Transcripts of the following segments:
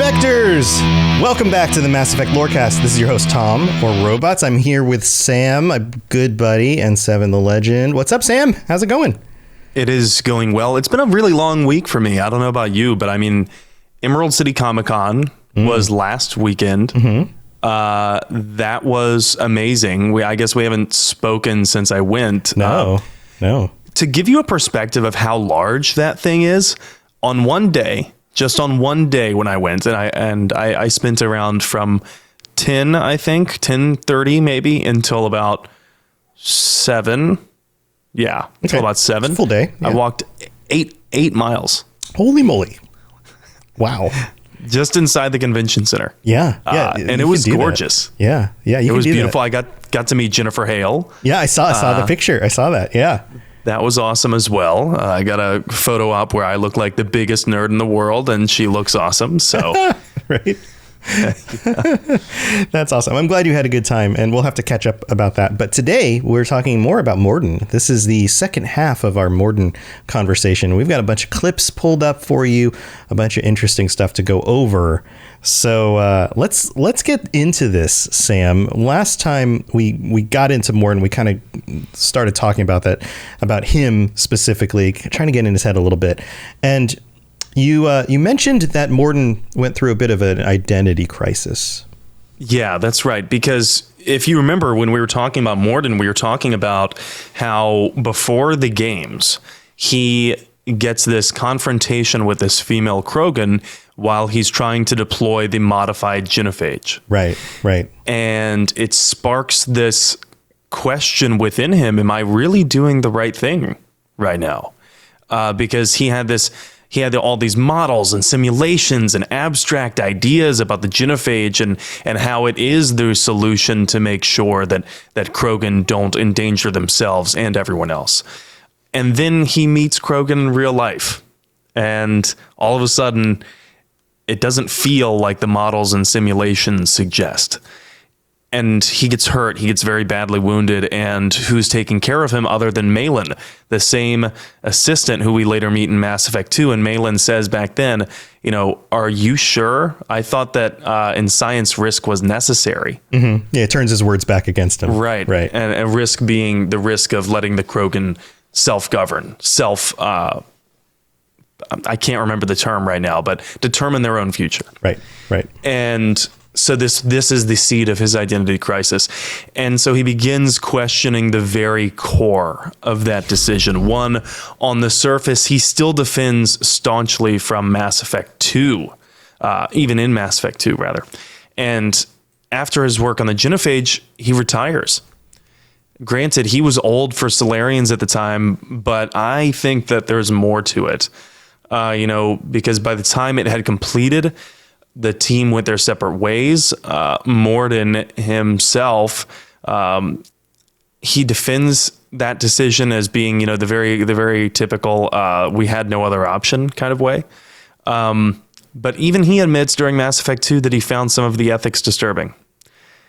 Effectors! Welcome back to the Mass Effect Lorecast. This is your host, Tom, or Robots. I'm here with Sam, a good buddy, and Seven the Legend. What's up, Sam? How's it going? It is going well. It's been a really long week for me. I don't know about you, but I mean, Emerald City Comic Con was last weekend. That was amazing. I guess we haven't spoken since I went. No. To give you a perspective of how large that thing is, on one day, just on one day when I went, and I spent around from 10:30 maybe until about 7. Yeah, until about 7. Full day. Yeah. I walked eight miles. Holy moly. Wow. Just inside the convention center. Yeah. And it was gorgeous. That. Yeah. It was beautiful. I got to meet Jennifer Hale. Yeah, I saw the picture. I saw that. Yeah. That was awesome as well. I got a photo op where I look like the biggest nerd in the world, and she looks awesome. So, right. That's awesome. I'm glad you had a good time, and we'll have to catch up about that. But today we're talking more about Mordin. This is the second half of our Mordin conversation. We've got a bunch of clips pulled up for you, a bunch of interesting stuff to go over. So let's get into this, Sam. Last time we got into Mordin, we kind of started talking about him specifically, trying to get in his head a little bit, and You mentioned that Mordin went through a bit of an identity crisis. Yeah, that's right. Because if you remember when we were talking about Mordin, we were talking about how before the games, he gets this confrontation with this female Krogan while he's trying to deploy the modified genophage. Right. And it sparks this question within him, am I really doing the right thing right now? Because he had all these models and simulations and abstract ideas about the genophage and how it is the solution to make sure that Krogan don't endanger themselves and everyone else. And then he meets Krogan in real life. And all of a sudden, it doesn't feel like the models and simulations suggest. And he gets hurt. He gets very badly wounded. And who's taking care of him other than Malin, the same assistant who we later meet in Mass Effect 2. And Malin says back then, are you sure? I thought that in science risk was necessary. Mm-hmm. Yeah, it turns his words back against him. Right. And a risk being the risk of letting the Krogan self-govern, I can't remember the term right now, but determine their own future. Right. And so this is the seed of his identity crisis. And so he begins questioning the very core of that decision. One, on the surface, he still defends staunchly from Mass Effect 2, even in Mass Effect 2, rather. And after his work on the genophage, he retires. Granted, he was old for Solarians at the time, but I think that there's more to it. Because by the time it had completed, the team went their separate ways. Mordin himself, he defends that decision as being, the very typical we had no other option kind of way. But even he admits during Mass Effect 2 that he found some of the ethics disturbing.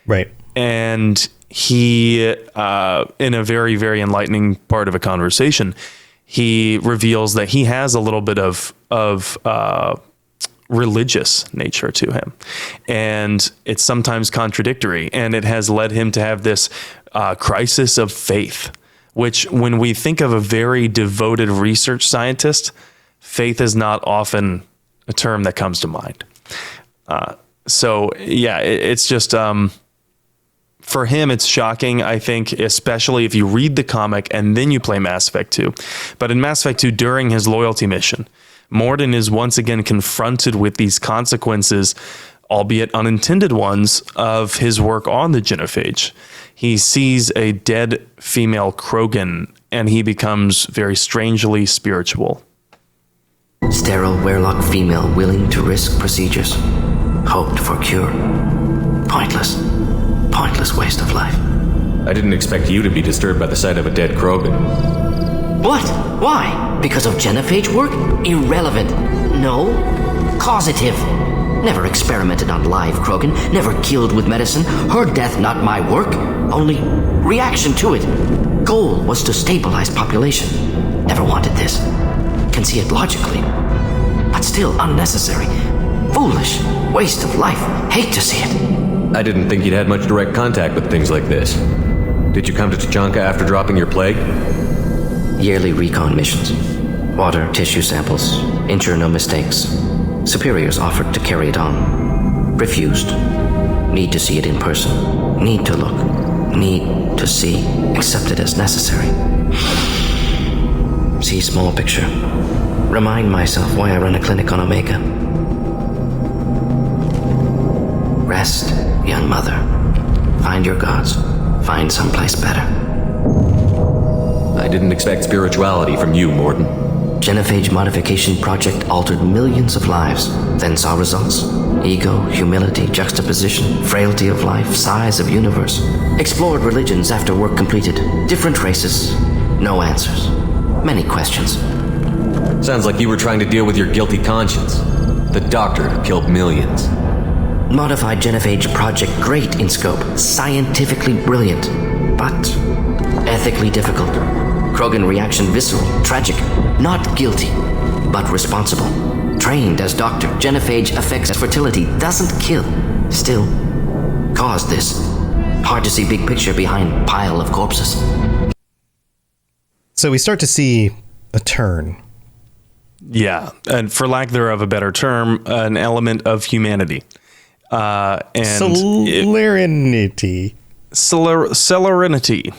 Right. And he, in a very, very enlightening part of a conversation, he reveals that he has a little bit of religious nature to him, and it's sometimes contradictory, and it has led him to have this crisis of faith, which when we think of a very devoted research scientist, faith is not often a term that comes to mind. It's just for him, it's shocking, I think, especially if you read the comic and then you play Mass Effect 2. But in Mass Effect 2, during his loyalty mission, Mordin is once again confronted with these consequences, albeit unintended ones, of his work on the genophage. He sees a dead female Krogan, and he becomes very strangely spiritual. Sterile Werelock female willing to risk procedures. Hoped for cure. Pointless waste of life. I didn't expect you to be disturbed by the sight of a dead Krogan. What? Why? Because of genophage work? Irrelevant. No. Causative. Never experimented on live Krogan. Never killed with medicine. Her death not my work. Only reaction to it. Goal was to stabilize population. Never wanted this. Can see it logically. But still unnecessary. Foolish. Waste of life. Hate to see it. I didn't think you'd had much direct contact with things like this. Did you come to Tuchanka after dropping your plague? Yearly recon missions. Water, tissue samples. Ensure no mistakes. Superiors offered to carry it on. Refused. Need to see it in person. Need to look. Need to see. Accepted as necessary. See small picture. Remind myself why I run a clinic on Omega. Rest, young mother. Find your gods. Find someplace better. I didn't expect spirituality from you, Mordin. Genophage modification project altered millions of lives, then saw results. Ego, humility, juxtaposition, frailty of life, size of universe. Explored religions after work completed. Different races. No answers. Many questions. Sounds like you were trying to deal with your guilty conscience. The doctor who killed millions. Modified Genophage project great in scope. Scientifically brilliant. But ethically difficult. Krogan reaction visceral, tragic. Not guilty, but responsible. Trained as doctor, Genophage affects fertility, doesn't kill. Still, caused this. Hard to see big picture behind pile of corpses. So we start to see a turn. Yeah, and for lack thereof a better term, an element of humanity. And Celerinity. Celerinity.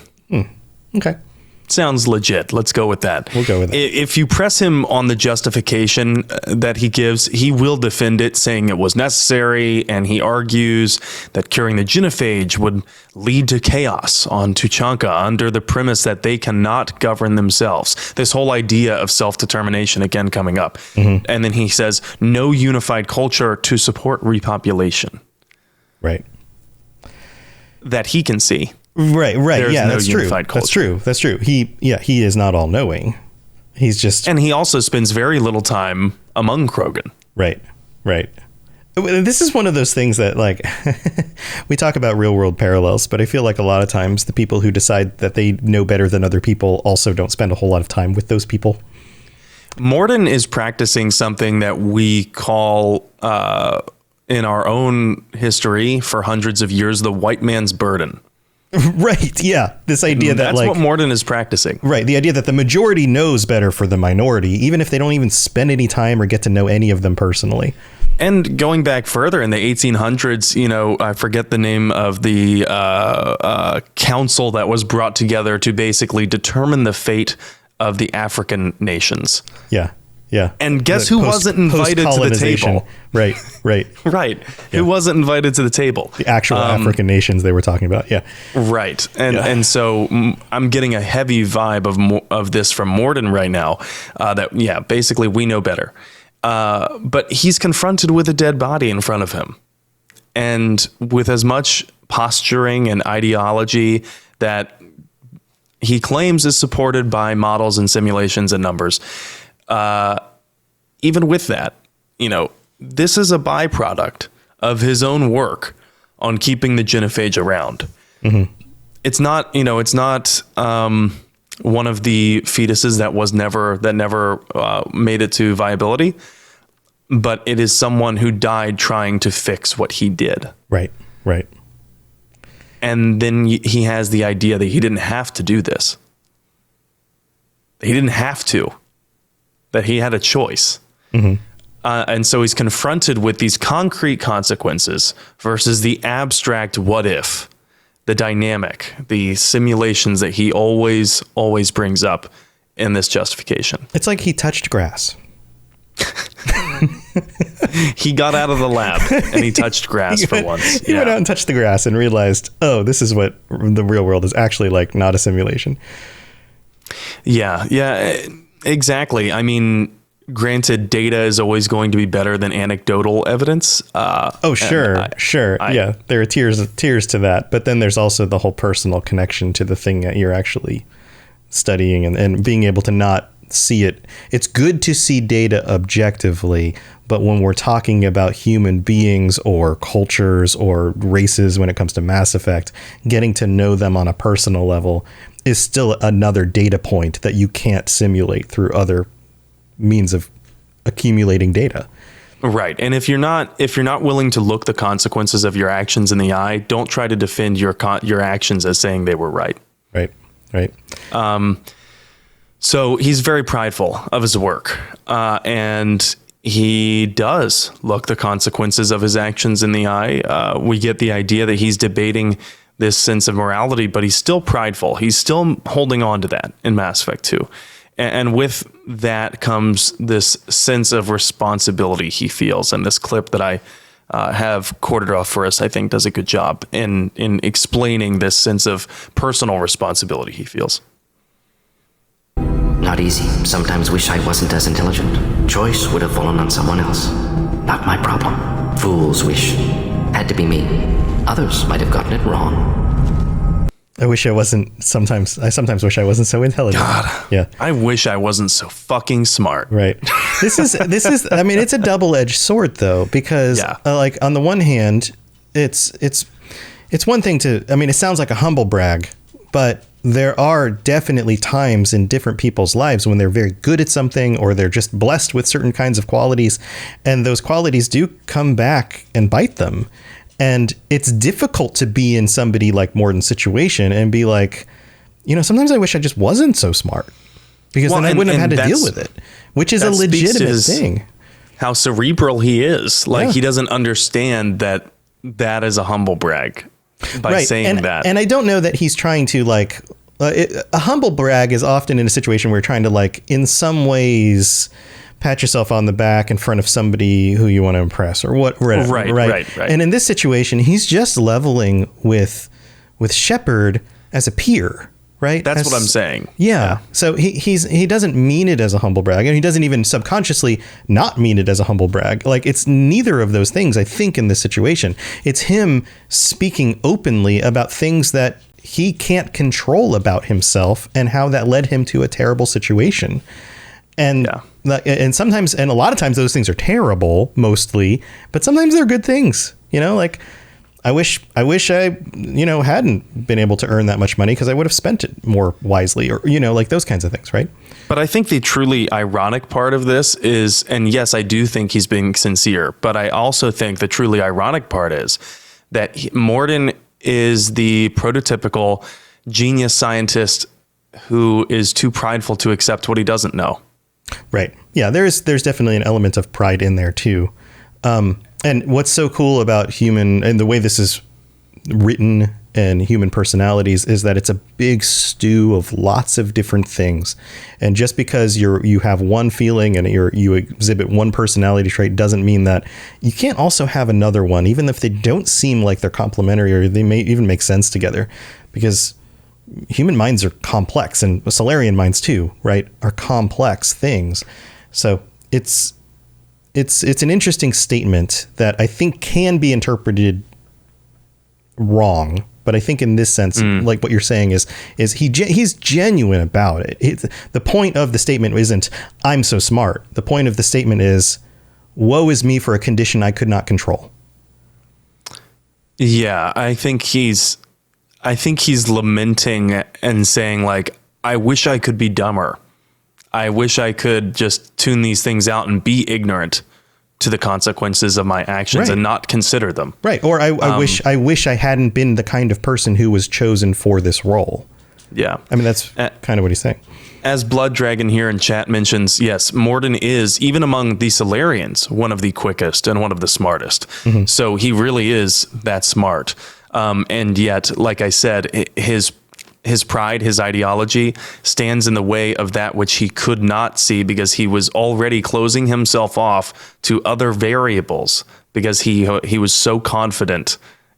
Okay. Sounds legit. Let's go with that. We'll go with that. If you press him on the justification that he gives, he will defend it, saying it was necessary, and he argues that curing the genophage would lead to chaos on Tuchanka under the premise that they cannot govern themselves. This whole idea of self-determination again coming up. Mm-hmm. And then he says, no unified culture to support repopulation. Right. That he can see. Right. There's Yeah, no that's true. unified culture. That's true. He is not all knowing. He's just, and he also spends very little time among Krogan. Right. This is one of those things that, like, we talk about real world parallels, but I feel like a lot of times the people who decide that they know better than other people also don't spend a whole lot of time with those people. Mordin is practicing something that we call, in our own history for hundreds of years, the white man's burden. Right. Yeah. This idea that, that's like, what Mordin is practicing. Right. The idea that the majority knows better for the minority, even if they don't even spend any time or get to know any of them personally. And going back further in the 1800s, I forget the name of the council that was brought together to basically determine the fate of the African nations. Yeah. Yeah. And guess who wasn't invited to the table? Right. Right. Yeah. Who wasn't invited to the table? The actual African nations they were talking about. Yeah. Right. And so I'm getting a heavy vibe of this from Mordin right now, that, basically we know better. But he's confronted with a dead body in front of him. And with as much posturing and ideology that he claims is supported by models and simulations and numbers, even with that, this is a byproduct of his own work on keeping the genophage around. Mm-hmm. It's not, one of the fetuses that never made it to viability, but it is someone who died trying to fix what he did. Right. And then he has the idea that he didn't have to do this. He didn't have to. That he had a choice. Mm-hmm. And so he's confronted with these concrete consequences versus the abstract what if, the dynamic, the simulations that he always brings up in this justification. It's like he touched grass. He got out of the lab and he touched grass for once. He went out and touched the grass and realized, oh, this is what the real world is actually like, not a simulation. Yeah, exactly. I mean, granted, data is always going to be better than anecdotal evidence. Sure. Yeah, there are tiers to that. But then there's also the whole personal connection to the thing that you're actually studying and being able to not see it. It's good to see data objectively, but when we're talking about human beings or cultures or races, when it comes to Mass Effect, getting to know them on a personal level is still another data point that you can't simulate through other means of accumulating data. Right. And if you're not willing to look the consequences of your actions in the eye, don't try to defend your actions as saying they were right. Right. So he's very prideful of his work, and he does look the consequences of his actions in the eye. We get the idea that he's debating this sense of morality, but he's still prideful. He's still holding on to that in Mass Effect 2. And with that comes this sense of responsibility he feels. And this clip that I have quartered off for us, I think, does a good job in explaining this sense of personal responsibility he feels. Not easy. Sometimes wish I wasn't as intelligent. Choice would have fallen on someone else. Not my problem. Fool's wish. Had to be me. Others might have gotten it wrong. I sometimes wish I wasn't so intelligent. God. Yeah. I wish I wasn't so fucking smart. Right. This is, I mean, it's a double-edged sword though, because like on the one hand, it's one thing to, I mean, it sounds like a humble brag, but there are definitely times in different people's lives when they're very good at something or they're just blessed with certain kinds of qualities, and those qualities do come back and bite them. And it's difficult to be in somebody like Mordin's situation and be like, sometimes I wish I just wasn't so smart, because then I wouldn't have had to deal with it, which is a legitimate thing. How cerebral he is. Like he doesn't understand that is a humble brag by saying that. And I don't know that he's trying to like, a humble brag is often in a situation where you're trying to like, in some ways, pat yourself on the back in front of somebody who you want to impress or whatever. Right. And in this situation, he's just leveling with Shepard as a peer, right? That's what I'm saying. Yeah. So he doesn't mean it as a humble brag, and he doesn't even subconsciously not mean it as a humble brag. Like, it's neither of those things, I think, in this situation. It's him speaking openly about things that he can't control about himself and how that led him to a terrible situation. And sometimes, and a lot of times those things are terrible, mostly, but sometimes they're good things, like I wish I, hadn't been able to earn that much money because I would have spent it more wisely, or, like those kinds of things. Right. But I think the truly ironic part of this is, and yes, I do think he's being sincere, but I also think the truly ironic part is that Mordin is the prototypical genius scientist who is too prideful to accept what he doesn't know. Right. Yeah, there's definitely an element of pride in there too. And what's so cool about human, and the way this is written, and human personalities, is that it's a big stew of lots of different things. And just because you have one feeling and you exhibit one personality trait doesn't mean that you can't also have another one, even if they don't seem like they're complementary, or they may even make sense together, because human minds are complex, and Solarian minds too, right, are complex things. So it's an interesting statement that I think can be interpreted wrong, but I think in this sense, like what you're saying is he's genuine about it. The point of the statement isn't I'm so smart. The point of the statement is, woe is me for a condition I could not control. Yeah, I think he's lamenting and saying, like, I wish I could be dumber. I wish I could just tune these things out and be ignorant to the consequences of my actions and not consider them. Right. Or I wish I hadn't been the kind of person who was chosen for this role. Yeah. I mean, that's kind of what he's saying. As Blood Dragon here in chat mentions, yes, Mordin is, even among the Solarians, one of the quickest and one of the smartest. Mm-hmm. So he really is that smart. And yet, like I said, his pride, his ideology stands in the way of that which he could not see, because he was already closing himself off to other variables, because he was so confident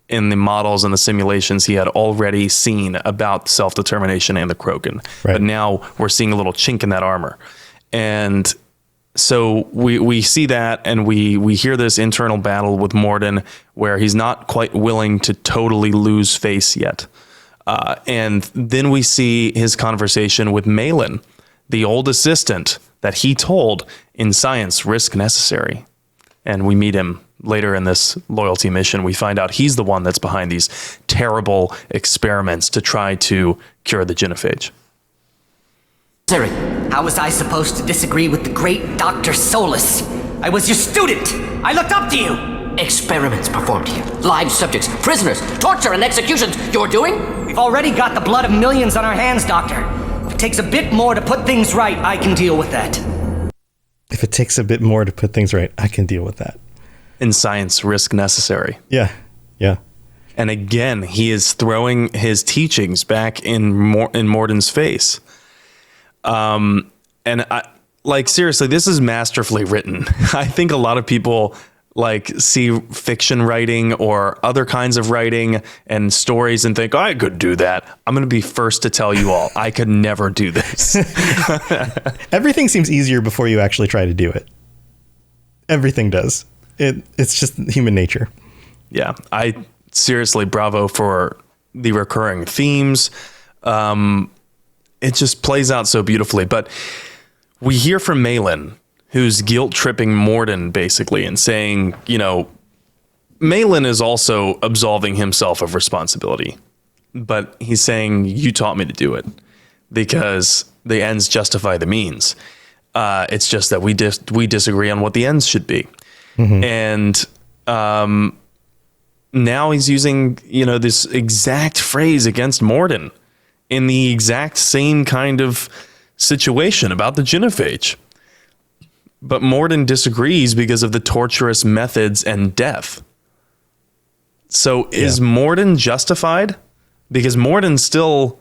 in the models and the simulations he had already seen about self-determination and the Krogan. Right. But now we're seeing a little chink in that armor. And so we see that, and we hear this internal battle with Mordin where he's not quite willing to totally lose face yet. And then we see his conversation with Malin, the old assistant that he told in science, risk necessary. And we meet him later in this loyalty mission. We find out he's the one that's behind these terrible experiments to try to cure the genophage. How was I supposed to disagree with the great Dr. Solus? I was your student. I looked up to you. Experiments performed here. Live subjects, prisoners, torture and executions. You're doing? We've already got the blood of millions on our hands, Doctor. If it takes a bit more to put things right, I can deal with that. If it takes a bit more to put things right, I can deal with that. In science, risk necessary. Yeah. And again, he is throwing his teachings back in Mordin's face. Seriously, this is masterfully written. I think a lot of people see fiction writing or other kinds of writing and stories and think, I could do that. I'm going to be first to tell you all, I could never do this. Everything seems easier before you actually try to do it. Everything does. It's just human nature. Yeah, seriously, bravo for the recurring themes. It just plays out so beautifully. But we hear from Malin, who's guilt-tripping Mordin, basically, and saying, Malin is also absolving himself of responsibility. But he's saying, you taught me to do it because the ends justify the means. It's just that we disagree on what the ends should be. Mm-hmm. And now he's using, this exact phrase against Mordin in the exact same kind of situation about the genophage. But Mordin disagrees because of the torturous methods and death. So is Mordin justified? Because Mordin still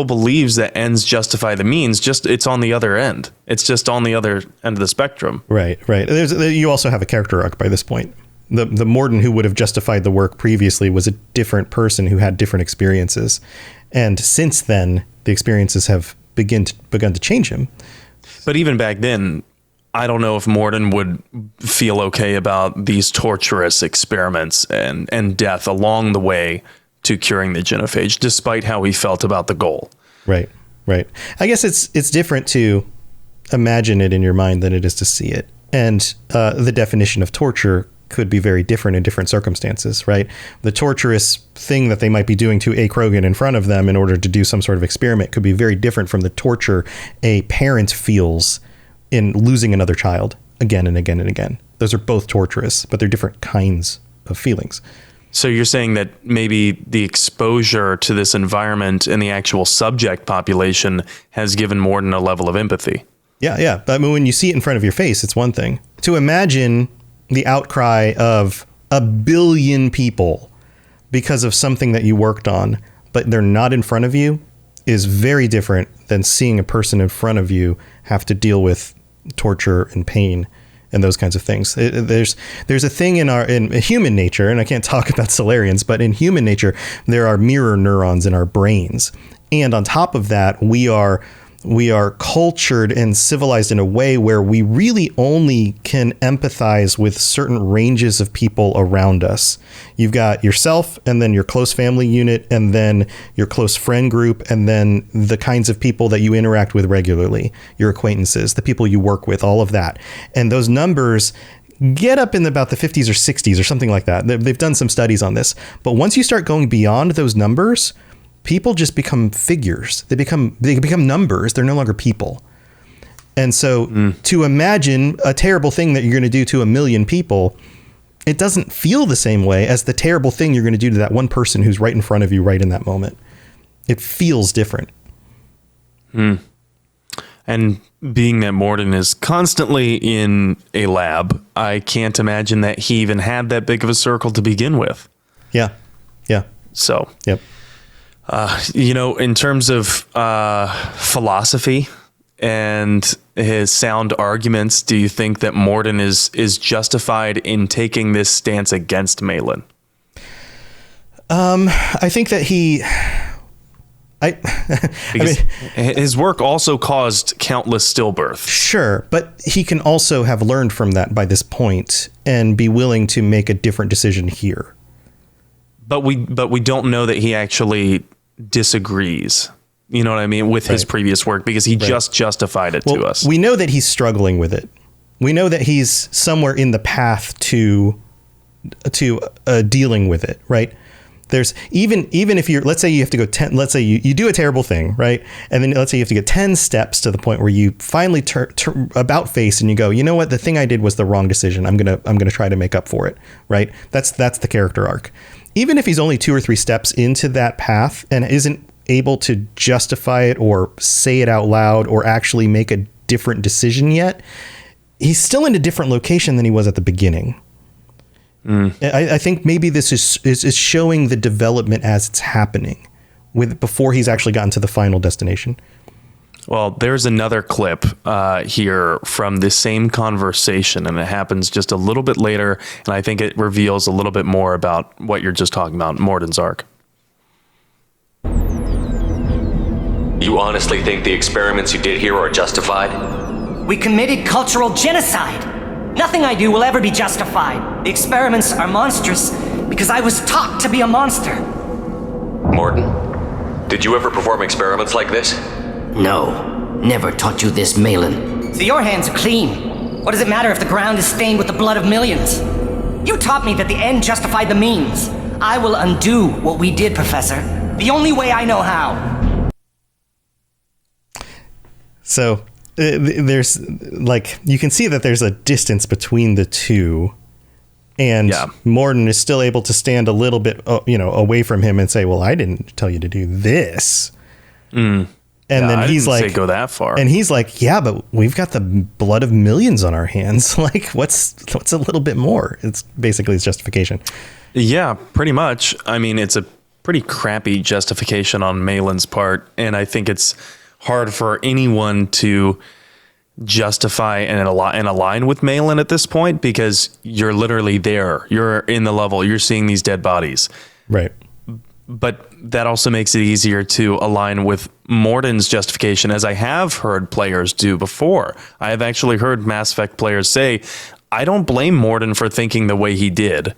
believes that ends justify the means, just it's on the other end. It's just on the other end of the spectrum. Right. You also have a character arc by this point. The Mordin who would have justified the work previously was a different person who had different experiences. And since then, the experiences have begun to change him. But even back then, I don't know if Mordin would feel okay about these torturous experiments and death along the way to curing the genophage, despite how he felt about the goal. Right. I guess it's different to imagine it in your mind than it is to see it. And the definition of torture could be very different in different circumstances, right? The torturous thing that they might be doing to a Krogan in front of them in order to do some sort of experiment could be very different from the torture a parent feels in losing another child again and again and again. Those are both torturous, but they're different kinds of feelings. So you're saying that maybe the exposure to this environment and the actual subject population has given Mordin a level of empathy. Yeah. I mean, when you see it in front of your face, it's one thing. To imagine the outcry of 1 billion people because of something that you worked on, but they're not in front of you, is very different than seeing a person in front of you have to deal with torture and pain and those kinds of things. There's a thing in human nature, and I can't talk about Solarians, but in human nature, there are mirror neurons in our brains. And on top of that, we are cultured and civilized in a way where we really only can empathize with certain ranges of people around us. You've got yourself, and then your close family unit, and then your close friend group, and then the kinds of people that you interact with regularly, your acquaintances, the people you work with, all of that. And those numbers get up in about the 50s or 60s or something like that. They've done some studies on this. But once you start going beyond those numbers, people just become figures. They become numbers. They're no longer people. And so to imagine a terrible thing that you're going to do to 1 million people, it doesn't feel the same way as the terrible thing you're going to do to that one person who's right in front of you right in that moment. It feels different. And being that Mordin is constantly in a lab, I can't imagine that he even had that big of a circle to begin with. Yeah. So, yep. In terms of philosophy and his sound arguments, do you think that Mordin is justified in taking this stance against Malin? I think that his work also caused countless stillbirths. Sure, but he can also have learned from that by this point and be willing to make a different decision here. But we don't know that he actually disagrees. You know what I mean? With his previous work, because he just justified it to us. We know that he's struggling with it. We know that he's somewhere in the path to dealing with it, right? There's even if you're, let's say you have to go 10, let's say you do a terrible thing, right? And then let's say you have to get 10 steps to the point where you finally turn about face and you go, you know what? The thing I did was the wrong decision. I'm going to try to make up for it. Right. That's the character arc. Even if he's only 2 or 3 steps into that path and isn't able to justify it or say it out loud or actually make a different decision yet, he's still in a different location than he was at the beginning. I think maybe this is showing the development as it's happening before he's actually gotten to the final destination. Well, there's another clip here from the same conversation, and it happens just a little bit later, and I think it reveals a little bit more about what you're just talking about, Mordins Arc. You honestly think the experiments you did here are justified? We committed cultural genocide. Nothing I do will ever be justified. The experiments are monstrous because I was taught to be a monster. Mordin, did you ever perform experiments like this? No, never taught you this, Malin. So your hands are clean. What does it matter if the ground is stained with the blood of millions? You taught me that the end justified the means. I will undo what we did, Professor. The only way I know how. So there's like, you can see that there's a distance between the two, and Mordin is still able to stand a little bit, away from him and say, well, I didn't tell you to do this. And then he's like, go that far. And he's like, yeah, but we've got the blood of millions on our hands. Like, what's a little bit more? It's basically his justification. Yeah, pretty much. I mean, it's a pretty crappy justification on Malin's part. And I think it's hard for anyone to justify and align with Malin at this point, because you're literally there. You're in the level. You're seeing these dead bodies. Right. But that also makes it easier to align with Mordin's justification, as I have heard players do before. I have actually heard Mass Effect players say, I don't blame Mordin for thinking the way he did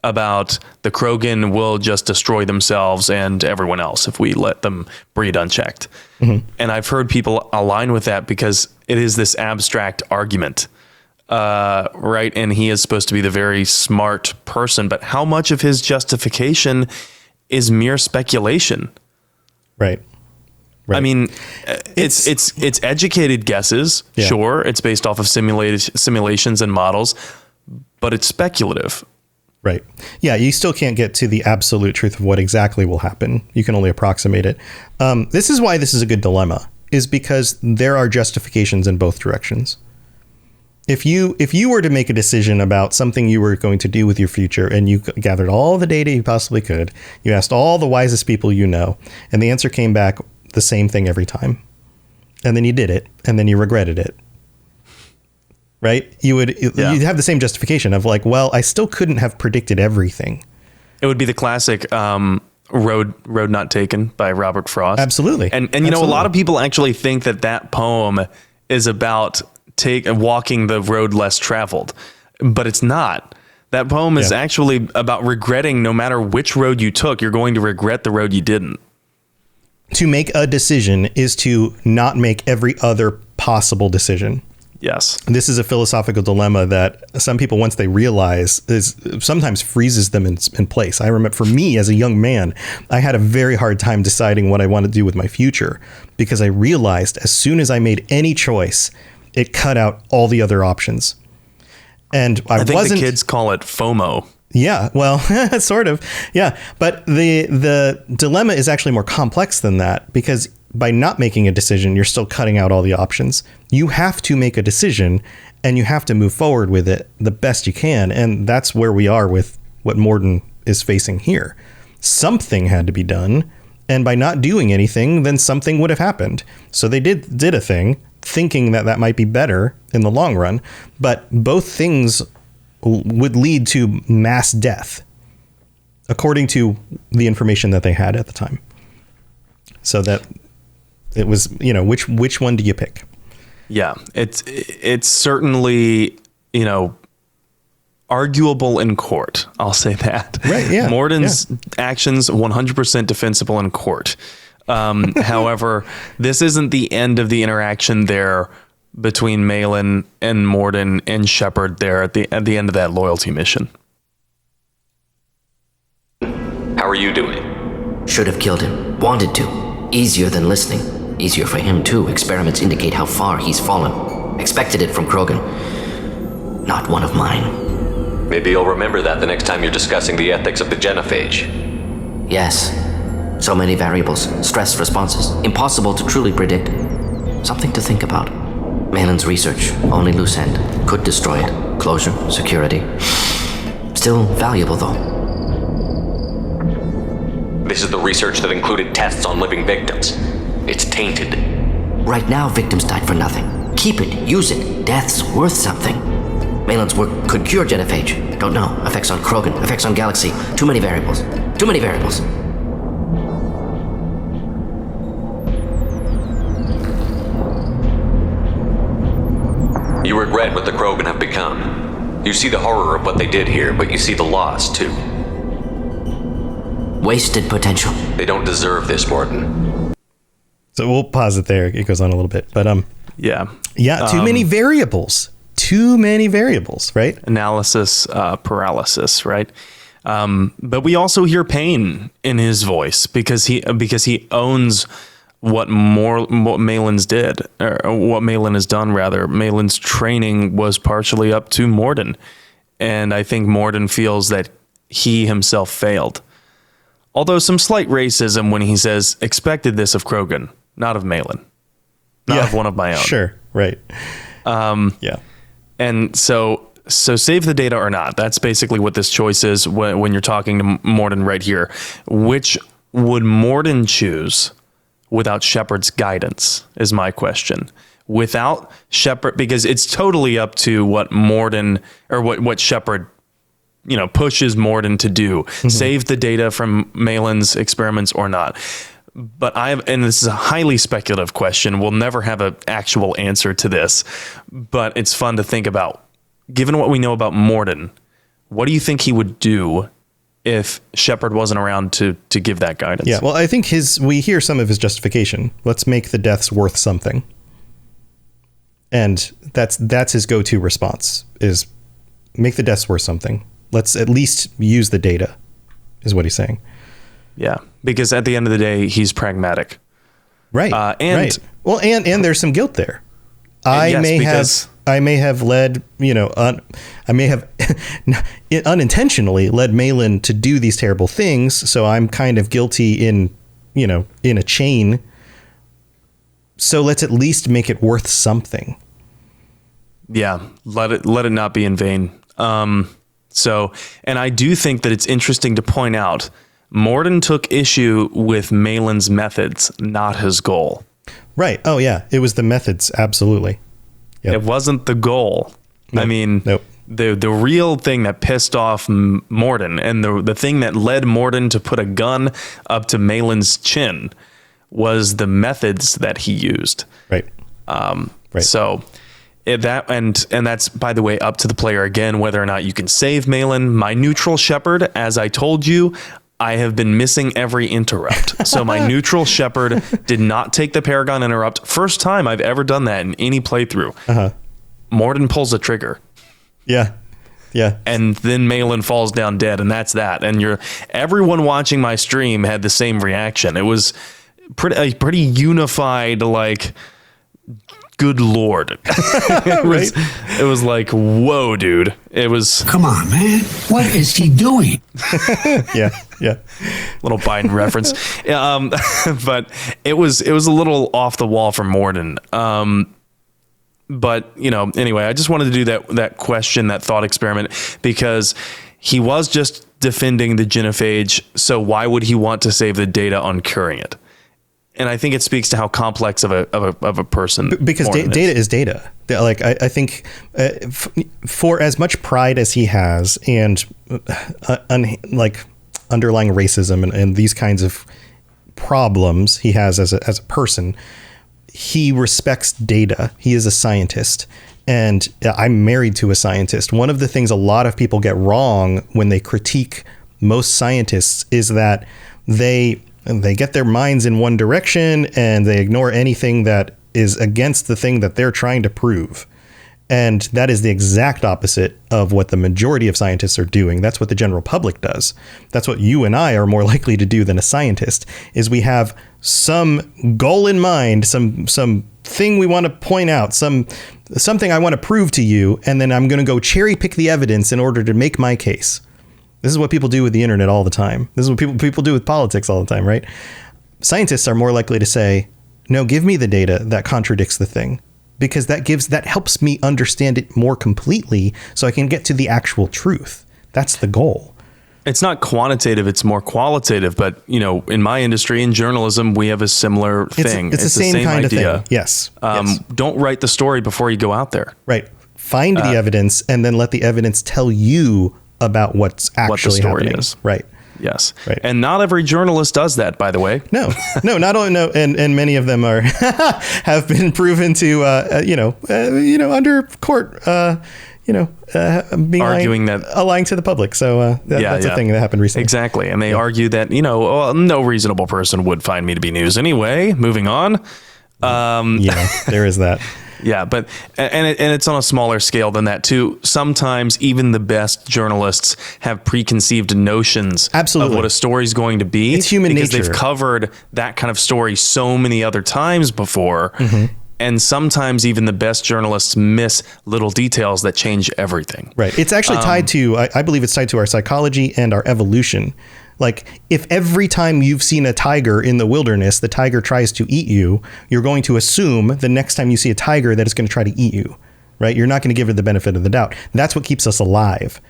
about the Krogan will just destroy themselves and everyone else if we let them breed unchecked. Mm-hmm. And I've heard people align with that because it is this abstract argument, right? And he is supposed to be the very smart person, but how much of his justification is mere speculation? Right. I mean, it's educated guesses. Yeah. Sure. It's based off of simulations and models, but it's speculative. Right. Yeah. You still can't get to the absolute truth of what exactly will happen. You can only approximate it. This is why this is a good dilemma, is because there are justifications in both directions. If you were to make a decision about something you were going to do with your future, and you gathered all the data you possibly could, you asked all the wisest people you know, and the answer came back the same thing every time, and then you did it, and then you regretted it, right? You'd have the same justification of like, well, I still couldn't have predicted everything. It would be the classic Road Not Taken by Robert Frost. Absolutely. And you know, a lot of people actually think that poem is about walking the road less traveled, but it's not. That poem is actually about regretting. No matter which road you took, you're going to regret the road you didn't. To make a decision is to not make every other possible decision. Yes. This is a philosophical dilemma that some people, once they realize, sometimes freezes them in place. I remember, for me as a young man, I had a very hard time deciding what I wanted to do with my future, because I realized as soon as I made any choice, it cut out all the other options. And I think the kids call it FOMO. Yeah, well, sort of. Yeah. But the dilemma is actually more complex than that, because by not making a decision, you're still cutting out all the options. You have to make a decision, and you have to move forward with it the best you can. And that's where we are with what Mordin is facing here. Something had to be done. And by not doing anything, then something would have happened. So they did a thing, thinking that might be better in the long run. But both things would lead to mass death, according to the information that they had at the time. So that it was, which one do you pick? Yeah, it's certainly, arguable in court. I'll say that. Right. Yeah. Mordin's actions 100% defensible in court. However, this isn't the end of the interaction there between Malin and Mordin and Shepard there at the end of that loyalty mission. How are you doing? Should have killed him. Wanted to. Easier than listening. Easier for him, too. Experiments indicate how far he's fallen. Expected it from Krogan. Not one of mine. Maybe you'll remember that the next time you're discussing the ethics of the genophage. Yes. So many variables. Stress responses. Impossible to truly predict. Something to think about. Malin's research. Only loose end. Could destroy it. Closure. Security. Still valuable, though. This is the research that included tests on living victims. It's tainted. Right now, victims died for nothing. Keep it. Use it. Death's worth something. Malin's work could cure genophage. Don't know. Effects on Krogan. Effects on Galaxy. Too many variables. Too many variables. You regret what the Krogan have become. You see the horror of what they did here, but you see the loss, too. Wasted potential. They don't deserve this, Mordin. So we'll pause it there. It goes on a little bit, but Yeah. Too many variables. Too many variables, right? Analysis paralysis, right? But we also hear pain in his voice because he owns what Malin's did, or what Malin has done, rather. Malin's training was partially up to Mordin. And I think Mordin feels that he himself failed. Although some slight racism when he says, expected this of Krogan, not of Malin. Not of one of my own. Sure, right. Yeah. And so save the data or not. That's basically what this choice is when you're talking to Mordin right here. Which would Mordin choose without Shepard's guidance is my question. Without Shepard, because it's totally up to what Mordin or what Shepard, pushes Mordin to do. Mm-hmm. Save the data from Malin's experiments or not. But and this is a highly speculative question. We'll never have an actual answer to this, but it's fun to think about. Given what we know about Mordin, what do you think he would do if Shepard wasn't around to give that guidance? Yeah, well, I think we hear some of his justification. Let's make the deaths worth something. And that's his go-to response, is make the deaths worth something. Let's at least use the data, is what he's saying. Yeah, because at the end of the day, he's pragmatic. Right. Right. Well, and there's some guilt there. I may have led, I may have unintentionally led Malin to do these terrible things. So I'm kind of guilty in a chain. So let's at least make it worth something. Yeah. Let it not be in vain. And I do think that it's interesting to point out Mordin took issue with Malin's methods, not his goal. Right. Oh, yeah. It was the methods. Absolutely. Yep. It wasn't the goal. Nope. I mean, nope. The real thing that pissed off Mordin and the thing that led Mordin to put a gun up to Malin's chin was the methods that he used. Right. Right. So that's, by the way, up to the player again, whether or not you can save Malin. My neutral Shepard, as I told you, I have been missing every interrupt. So my neutral Shepard did not take the Paragon interrupt. First time I've ever done that in any playthrough. Mordin pulls a trigger. Yeah. Yeah. And then Malin falls down dead, and that's that. And everyone watching my stream had the same reaction. It was pretty unified, like, good Lord. It was like, whoa, dude. It was. Come on, man. What is he doing? Yeah. Little Biden reference. But it was a little off the wall for Mordin. But anyway, I just wanted to do that question, that thought experiment, because he was just defending the genophage. So why would he want to save the data on curing it? And I think it speaks to how complex of a person. Because data is data. Like I think for as much pride as he has, and like underlying racism and these kinds of problems he has as a person, he respects data. He is a scientist, and I'm married to a scientist. One of the things a lot of people get wrong when they critique most scientists is that they get their minds in one direction and they ignore anything that is against the thing that they're trying to prove. And that is the exact opposite of what the majority of scientists are doing. That's what the general public does. That's what you and I are more likely to do than a scientist, is we have some goal in mind, some thing we want to point out, something I want to prove to you, and then I'm going to go cherry pick the evidence in order to make my case. This is what people do with the internet all the time. This is what people do with politics all the time, right? Scientists are more likely to say, no, give me the data that contradicts the thing, because that helps me understand it more completely so I can get to the actual truth. That's the goal. It's not quantitative, it's more qualitative. But, in my industry, in journalism, we have a similar thing. It's the same kind idea. Of thing. Yes. Don't write the story before you go out there. Right. Find the evidence and then let the evidence tell you about what's actually what the story happening. Is. Right. Yes. Right. And not every journalist does that, by the way. No, not only no. And many of them have been proven to, under court, being arguing lying to the public. So that's a thing that happened recently. Exactly. And they argue that, no reasonable person would find me to be news anyway. Moving on. There is that. Yeah, but and it's on a smaller scale than that too. Sometimes even the best journalists have preconceived notions of what a story is going to be. It's human because nature. They've covered that kind of story so many other times before. Mm-hmm. And sometimes even the best journalists miss little details that change everything. Right. It's actually tied to, I believe it's tied to our psychology and our evolution. Like, if every time you've seen a tiger in the wilderness, the tiger tries to eat you, you're going to assume the next time you see a tiger that it's going to try to eat you, right? You're not going to give it the benefit of the doubt. That's what keeps us alive.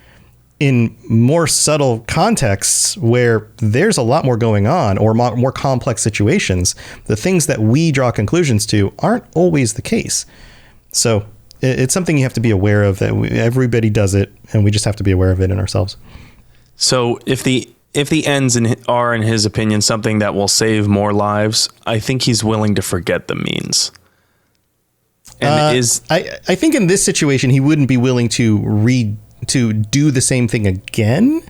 In more subtle contexts where there's a lot more going on, or more complex situations, the things that we draw conclusions to aren't always the case. So it's something you have to be aware of, that everybody does it, and we just have to be aware of it in ourselves. So if the ends are, in his opinion, something that will save more lives, I think he's willing to forget the means. And I think in this situation, he wouldn't be willing to do the same thing again.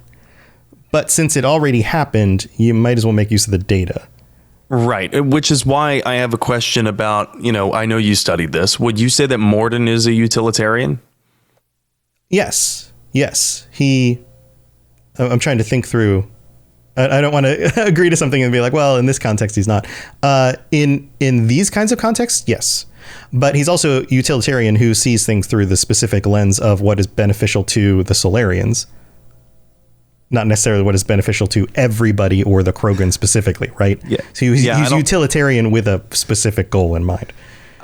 But since it already happened, you might as well make use of the data. Right. Which is why I have a question about, I know you studied this. Would you say that Mordin is a utilitarian? Yes. I'm trying to think through. I don't want to agree to something and be like, well, in this context, he's not. In these kinds of contexts, yes. But he's also a utilitarian who sees things through the specific lens of what is beneficial to the Solarians, not necessarily what is beneficial to everybody or the Krogan specifically, right? Yeah. So he's utilitarian with a specific goal in mind.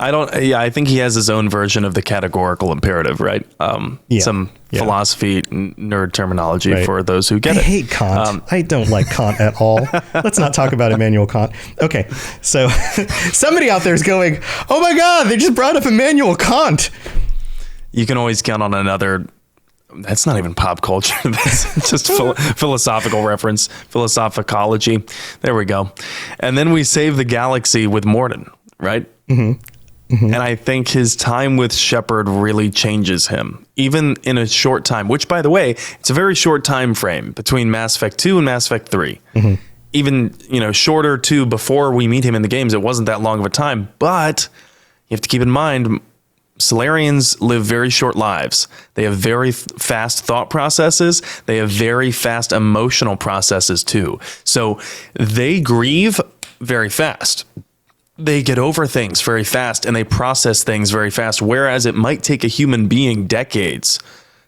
I think he has his own version of the categorical imperative, right? Some philosophy nerd terminology for those who get it. I hate Kant. I don't like Kant at all. Let's not talk about Immanuel Kant. Okay, so somebody out there is going, oh my God, they just brought up Immanuel Kant. You can always count on another. That's not even pop culture. That's just philosophical reference, philosophicology. There we go. And then we save the galaxy with Mordin, right? Mm-hmm. Mm-hmm. And I think his time with Shepard really changes him, even in a short time, which, by the way, it's a very short time frame between Mass Effect 2 and Mass Effect 3. Mm-hmm. Even, shorter too, before we meet him in the games, it wasn't that long of a time. But you have to keep in mind, Solarians live very short lives. They have very fast thought processes. They have very fast emotional processes too. So they grieve very fast. They get over things very fast, and they process things very fast, whereas it might take a human being decades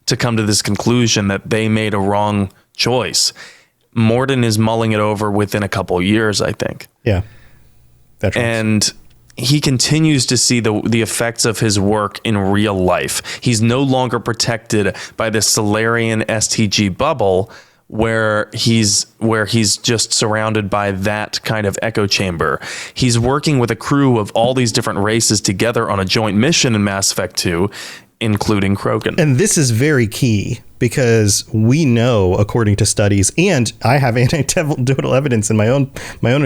to come to this conclusion that they made a wrong choice. Mordin is mulling it over within a couple of years, I think. Yeah. That's right. And he continues to see the effects of his work in real life. He's no longer protected by the Solarian STG bubble, where he's just surrounded by that kind of echo chamber. He's working with a crew of all these different races together on a joint mission in Mass Effect 2, including Krogan. And this is very key, because we know, according to studies, and I have anecdotal evidence in my own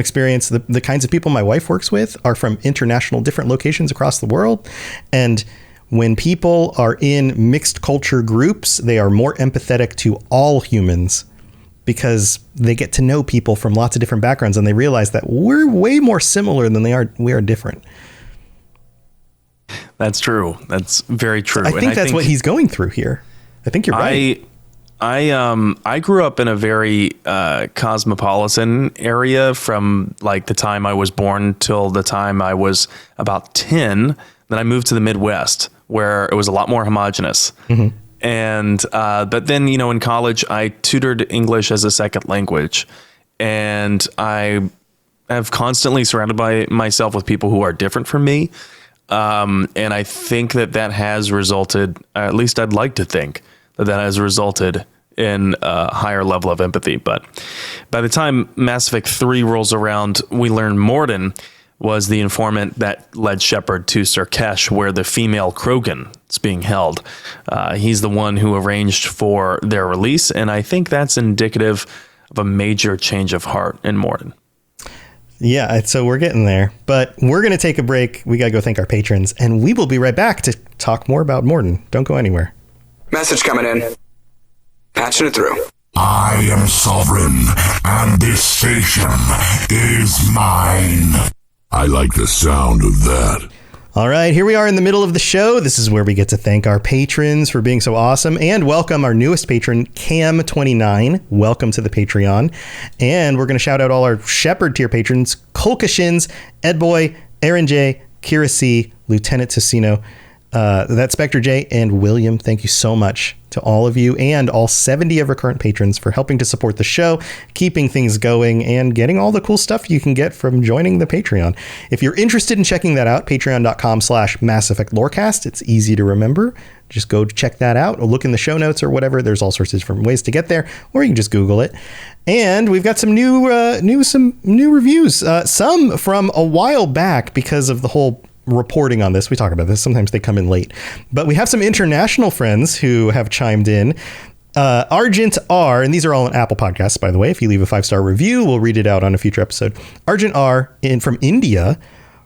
experience, the kinds of people my wife works with are from international different locations across the world. And when people are in mixed culture groups, they are more empathetic to all humans, because they get to know people from lots of different backgrounds, and they realize that we're way more similar than we are different. That's true. That's very true. I think that's what he's going through here. I think you're right. I grew up in a very cosmopolitan area from like the time I was born till the time I was about 10. Then I moved to the Midwest where it was a lot more homogenous. Mm-hmm. And but then, in college, I tutored English as a second language. And I have constantly surrounded by myself with people who are different from me. And I think that has resulted, at least I'd like to think, that has resulted in a higher level of empathy. But by the time Mass Effect 3 rolls around, we learn Mordin was the informant that led Shepard to Surkesh, where the female Krogan is being held. He's the one who arranged for their release, and I think that's indicative of a major change of heart in Mordin. Yeah, so we're getting there, but we're going to take a break. We got to go thank our patrons, and we will be right back to talk more about Mordin. Don't go anywhere. Message coming in. Patching it through. I am sovereign, and this station is mine. I like the sound of that. All right, here we are in the middle of the show. This is where we get to thank our patrons for being so awesome and welcome our newest patron, Cam29. Welcome to the Patreon. And we're going to shout out all our Shepard tier patrons, Kolkashins, Edboy, Aaron J, Kira C, Lieutenant Tessino, that's Spectre J, and William. Thank you so much to all of you and all 70 of our current patrons for helping to support the show, keeping things going, and getting all the cool stuff you can get from joining the Patreon. If you're interested in checking that out, patreon.com/Mass Effect Lorecast. It's easy to remember. Just go check that out or look in the show notes or whatever. There's all sorts of different ways to get there, or you can just Google it. And we've got some new reviews, some from a while back because of the whole reporting on this. We talk about this. Sometimes they come in late, but we have some international friends who have chimed in. Argent R, and these are all on Apple Podcasts, by the way. If you leave a 5-star review, we'll read it out on a future episode. Argent R from India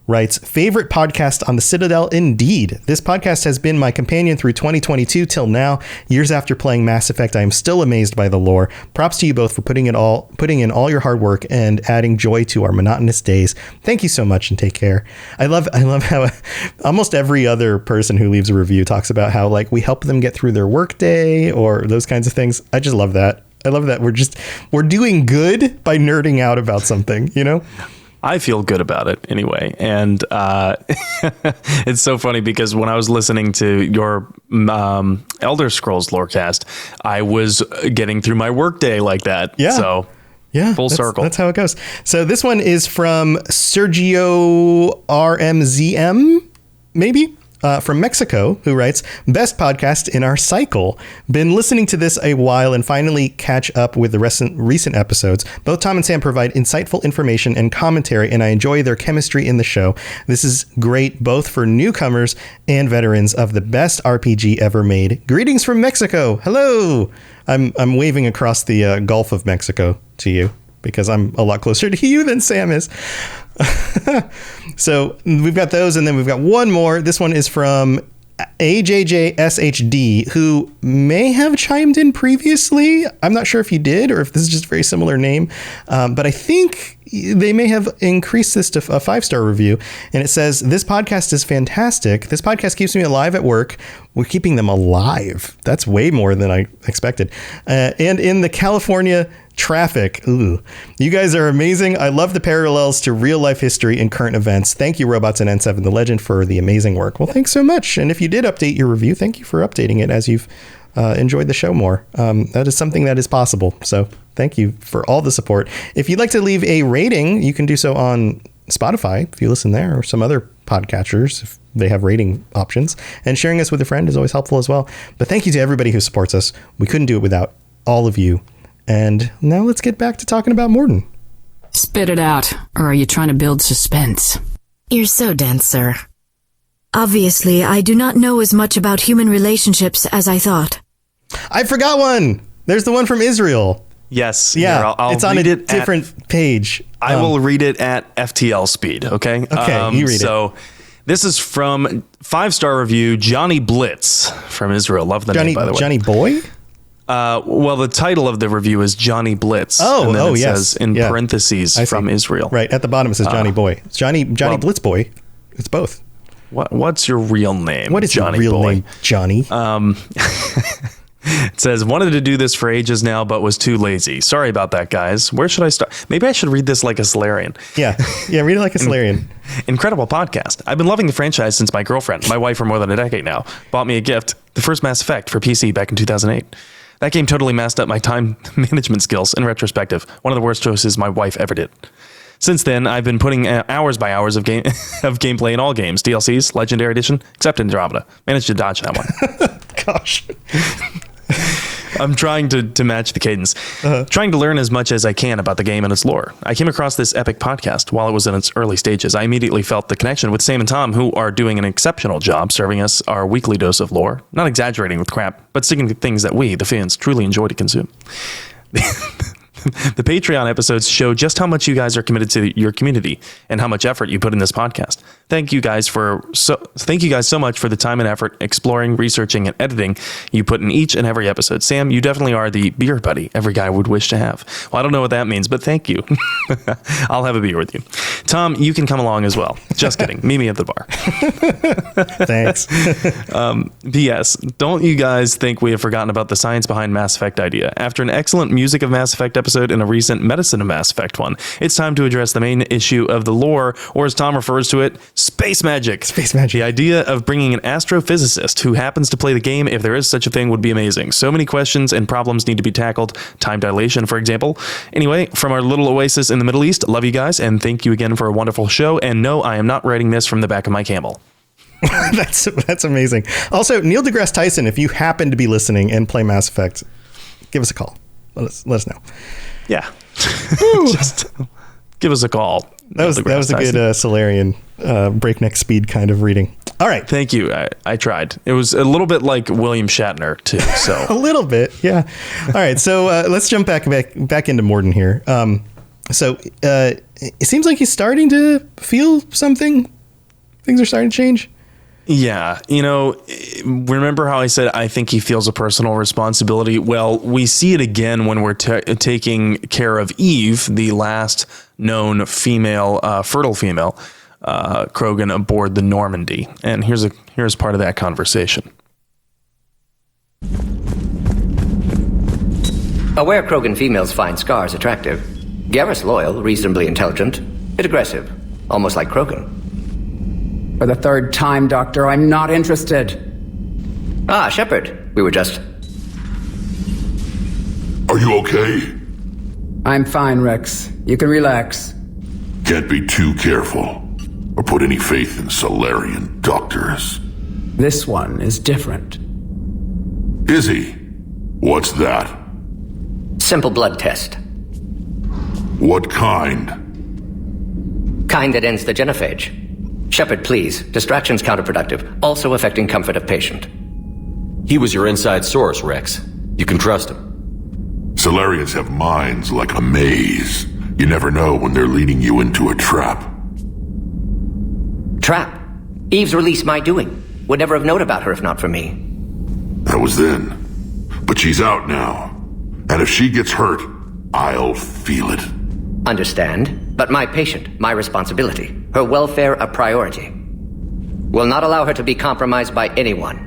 writes, favorite podcast on the Citadel indeed. This podcast has been my companion through 2022 till now. Years after playing Mass Effect, I am still amazed by the lore. Props to you both for putting in all your hard work and adding joy to our monotonous days. Thank you so much and take care. I love how almost every other person who leaves a review talks about how like we help them get through their workday or those kinds of things. I just love that. I love that we're doing good by nerding out about something, I feel good about it anyway. And it's so funny because when I was listening to your Elder Scrolls Lorecast, I was getting through my workday like that. Yeah. So full circle. That's how it goes. So this one is from Sergio RMZM, maybe? From Mexico, who writes, best podcast in our cycle. Been listening to this a while and finally catch up with the recent episodes. Both Tom and Sam provide insightful information and commentary, and I enjoy their chemistry in the show. This is great both for newcomers and veterans of the best RPG ever made. Greetings from Mexico. Hello. I'm waving across the Gulf of Mexico to you because I'm a lot closer to you than Sam is. So we've got those, and then we've got one more. This one is from AJJSHD, who may have chimed in previously. I'm not sure if you did or if this is just a very similar name, but I think they may have increased this to a 5-star review. And it says, this podcast is fantastic. This podcast keeps me alive at work. We're keeping them alive. That's way more than I expected. And in the California traffic. Ooh, you guys are amazing. I love the parallels to real life history and current events. Thank you, Robots and N7 the Legend, for the amazing work. Well, thanks so much. And if you did update your review, thank you for updating it as you've enjoyed the show more. That is something that is possible. So thank you for all the support. If you'd like to leave a rating, you can do so on Spotify if you listen there, or some other podcatchers if they have rating options. And sharing us with a friend is always helpful as well. But thank you to everybody who supports us. We couldn't do it without all of you. And now let's get back to talking about Mordin. Spit it out, or are you trying to build suspense? You're so dense, sir. Obviously, I do not know as much about human relationships as I thought. I forgot one. There's the one from Israel. Yes. Yeah, here, I'll it's on a different page. I will read it at FTL speed, okay? Okay, you read it. So this is from 5-star review, Johnny Blitz from Israel. Love the name, by the way. Johnny Boy? Well, the title of the review is Johnny Blitz. And then it yes. says in parentheses from Israel. Right, at the bottom it says Johnny Boy. It's Johnny Blitz Boy. It's both. What's your real name? What is Johnny your real boy? name, Johnny? It says, wanted to do this for ages now, but was too lazy. Sorry about that, guys. Where should I start? Maybe I should read this like a Solarian. Yeah, read it like a Solarian. Incredible podcast. I've been loving the franchise since my girlfriend, my wife for more than a decade now, bought me a gift, the first Mass Effect for PC back in 2008. That game totally messed up my time management skills in retrospective. One of the worst choices my wife ever did. Since then, I've been putting hours by hours of gameplay in all games, DLCs, Legendary Edition, except Andromeda. Managed to dodge that one. Gosh. I'm trying to match the cadence, trying to learn as much as I can about the game and its lore. I came across this epic podcast while it was in its early stages. I immediately felt the connection with Sam and Tom, who are doing an exceptional job serving us our weekly dose of lore. Not exaggerating with crap, but sticking to things that we, the fans, truly enjoy to consume. The Patreon episodes show just how much you guys are committed to your community and how much effort you put in this podcast. Thank you guys so much for the time and effort exploring, researching, and editing you put in each and every episode. Sam, you definitely are the beer buddy every guy would wish to have. Well, I don't know what that means, but thank you. I'll have a beer with you. Tom, you can come along as well. Just kidding. Meet me at the bar. Thanks. P.S. Don't you guys think we have forgotten about the science behind Mass Effect idea? After an excellent Music of Mass Effect episode and a recent Medicine of Mass Effect one, it's time to address the main issue of the lore, or as Tom refers to it, space magic. Space magic. The idea of bringing an astrophysicist who happens to play the game, if there is such a thing, would be amazing. So many questions and problems need to be tackled. Time dilation, for example. Anyway, from our little oasis in the Middle East, love you guys, and thank you again for a wonderful show. And no, I am not writing this from the back of my camel. That's amazing. Also, Neil deGrasse Tyson, if you happen to be listening and play Mass Effect, give us a call. Let us know. Yeah. Just give us a call. That was a good Solarian breakneck speed kind of reading. All right. Thank you. I tried. It was a little bit like William Shatner too. So a little bit. Yeah. All right. So let's jump back into Mordin here. So it seems like he's starting to feel something. Things are starting to change. Yeah. Remember how I said I think he feels a personal responsibility? Well, we see it again when we're taking care of Eve, the last known female, fertile female, Krogan aboard the Normandy. And here's part of that conversation. Aware Krogan females find scars attractive. Garrus loyal, reasonably intelligent, yet aggressive, almost like Krogan. For the third time, Doctor, I'm not interested. Ah, Shepard. We were just... Are you okay? I'm fine, Rex. You can relax. Can't be too careful, or put any faith in Solarian doctors. This one is different. Is he? What's that? Simple blood test. What kind? Kind that ends the genophage. Shepard, please. Distraction's counterproductive, also affecting comfort of patient. He was your inside source, Rex. You can trust him. Solarians have minds like a maze. You never know when they're leading you into a trap. Trap? Eve's release my doing. Would never have known about her if not for me. That was then. But she's out now. And if she gets hurt, I'll feel it. Understand, but my patient, my responsibility. Her welfare a priority. Will not allow her to be compromised by anyone.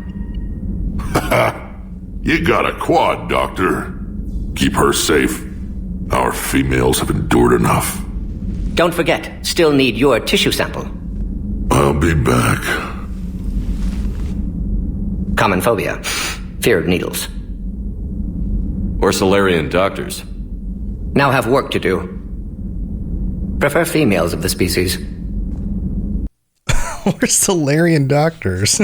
You got a quad, Doctor. Keep her safe. Our females have endured enough. Don't forget, still need your tissue sample. I'll be back. Common phobia. Fear of needles. Or Solarian doctors. Now have work to do. Prefer females of the species. Or Solarian doctors.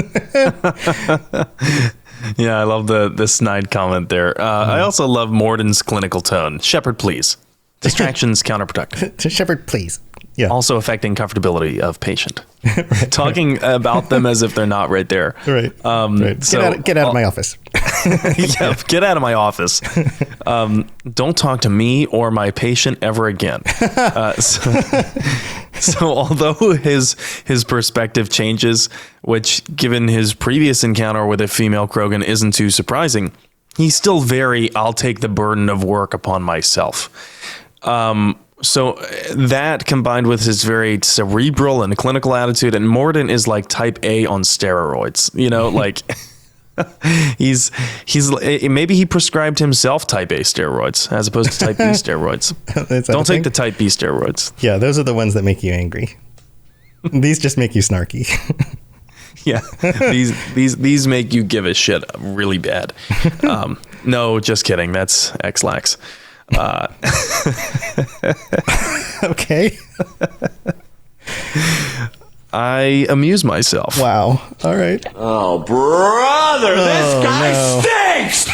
Yeah, I love the snide comment there. I also love Mordin's clinical tone. Shepard, please. Distractions counterproductive. Shepard, please. Yeah. Also affecting comfortability of patient. Right, talking about them as if they're not right there. Right. Right. Get out of my office. Yeah, get out of my office. Don't talk to me or my patient ever again. So although his perspective changes, which given his previous encounter with a female Krogan isn't too surprising, he's still very, I'll take the burden of work upon myself. So that combined with his very cerebral and clinical attitude, and Mordin is like type A on steroids, you know, like he's maybe he prescribed himself type A steroids as opposed to type B steroids. Don't take the type B steroids. Yeah, those are the ones that make you angry. These just make you snarky. Yeah, these make you give a shit really bad. No, just kidding. That's X-Lax. Okay. I amuse myself. Wow. All right. Oh, brother, this guy stinks!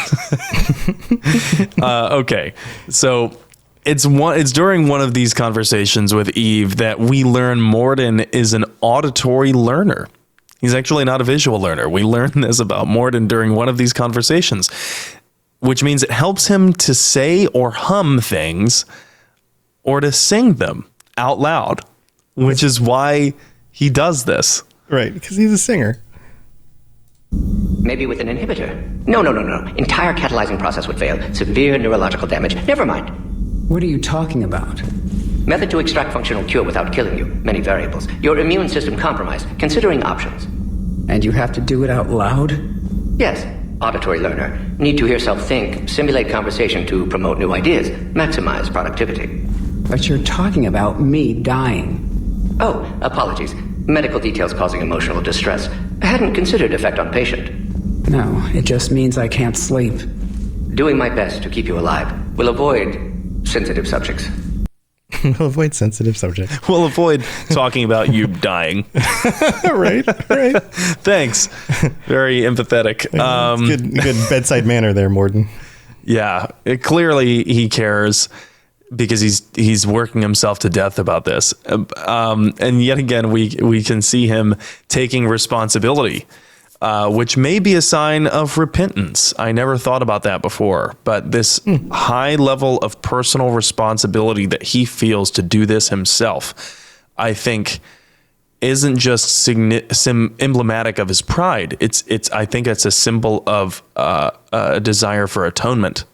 Okay, so it's during one of these conversations with Eve that we learn Mordin is an auditory learner. He's actually not a visual learner. We learn this about Mordin during one of these conversations, which means it helps him to say or hum things or to sing them out loud, which is why he does this. Right, because he's a singer. Maybe with an inhibitor. No. Entire catalyzing process would fail. Severe neurological damage. Never mind. What are you talking about? Method to extract functional cure without killing you. Many variables. Your immune system compromised. Considering options. And you have to do it out loud? Yes. Auditory learner. Need to hear self think. Simulate conversation to promote new ideas. Maximize productivity. But you're talking about me dying. Oh, apologies. Medical details causing emotional distress. I hadn't considered effect on patient. No, it just means I can't sleep. Doing my best to keep you alive. Will avoid sensitive subjects. We'll avoid sensitive subjects. We'll avoid talking about you dying. Right. Thanks. Very empathetic. Good bedside manner there, Mordin. Yeah, clearly he cares because he's working himself to death about this. And yet again, we can see him taking responsibility, which may be a sign of repentance. I never thought about that before, but this high level of personal responsibility that he feels to do this himself, I think isn't just emblematic of his pride. I think it's a symbol of a desire for atonement.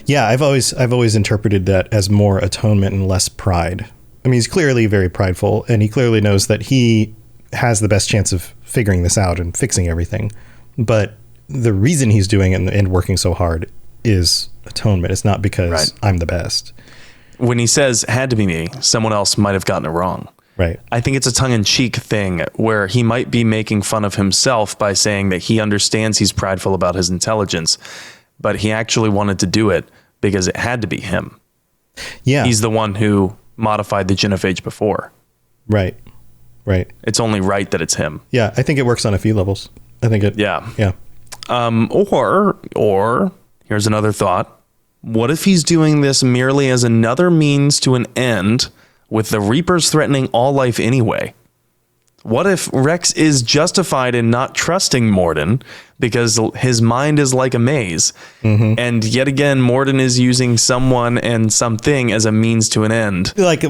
Yeah, I've always interpreted that as more atonement and less pride. I mean, he's clearly very prideful, and he clearly knows that he has the best chance of figuring this out and fixing everything. But the reason he's doing it and working so hard is atonement. It's not because I'm the best. When he says had to be me, someone else might have gotten it wrong. Right. I think it's a tongue-in-cheek thing where he might be making fun of himself by saying that he understands he's prideful about his intelligence, but he actually wanted to do it because it had to be him. Yeah. He's the one who modified the genophage before. Right. It's only right that it's him. Yeah, I think it works on a few levels. I think it. Yeah. Or here's another thought. What if he's doing this merely as another means to an end, with the Reapers threatening all life anyway? What if Rex is justified in not trusting Mordin because his mind is like a maze? Mm-hmm. And yet again, Mordin is using someone and something as a means to an end. Like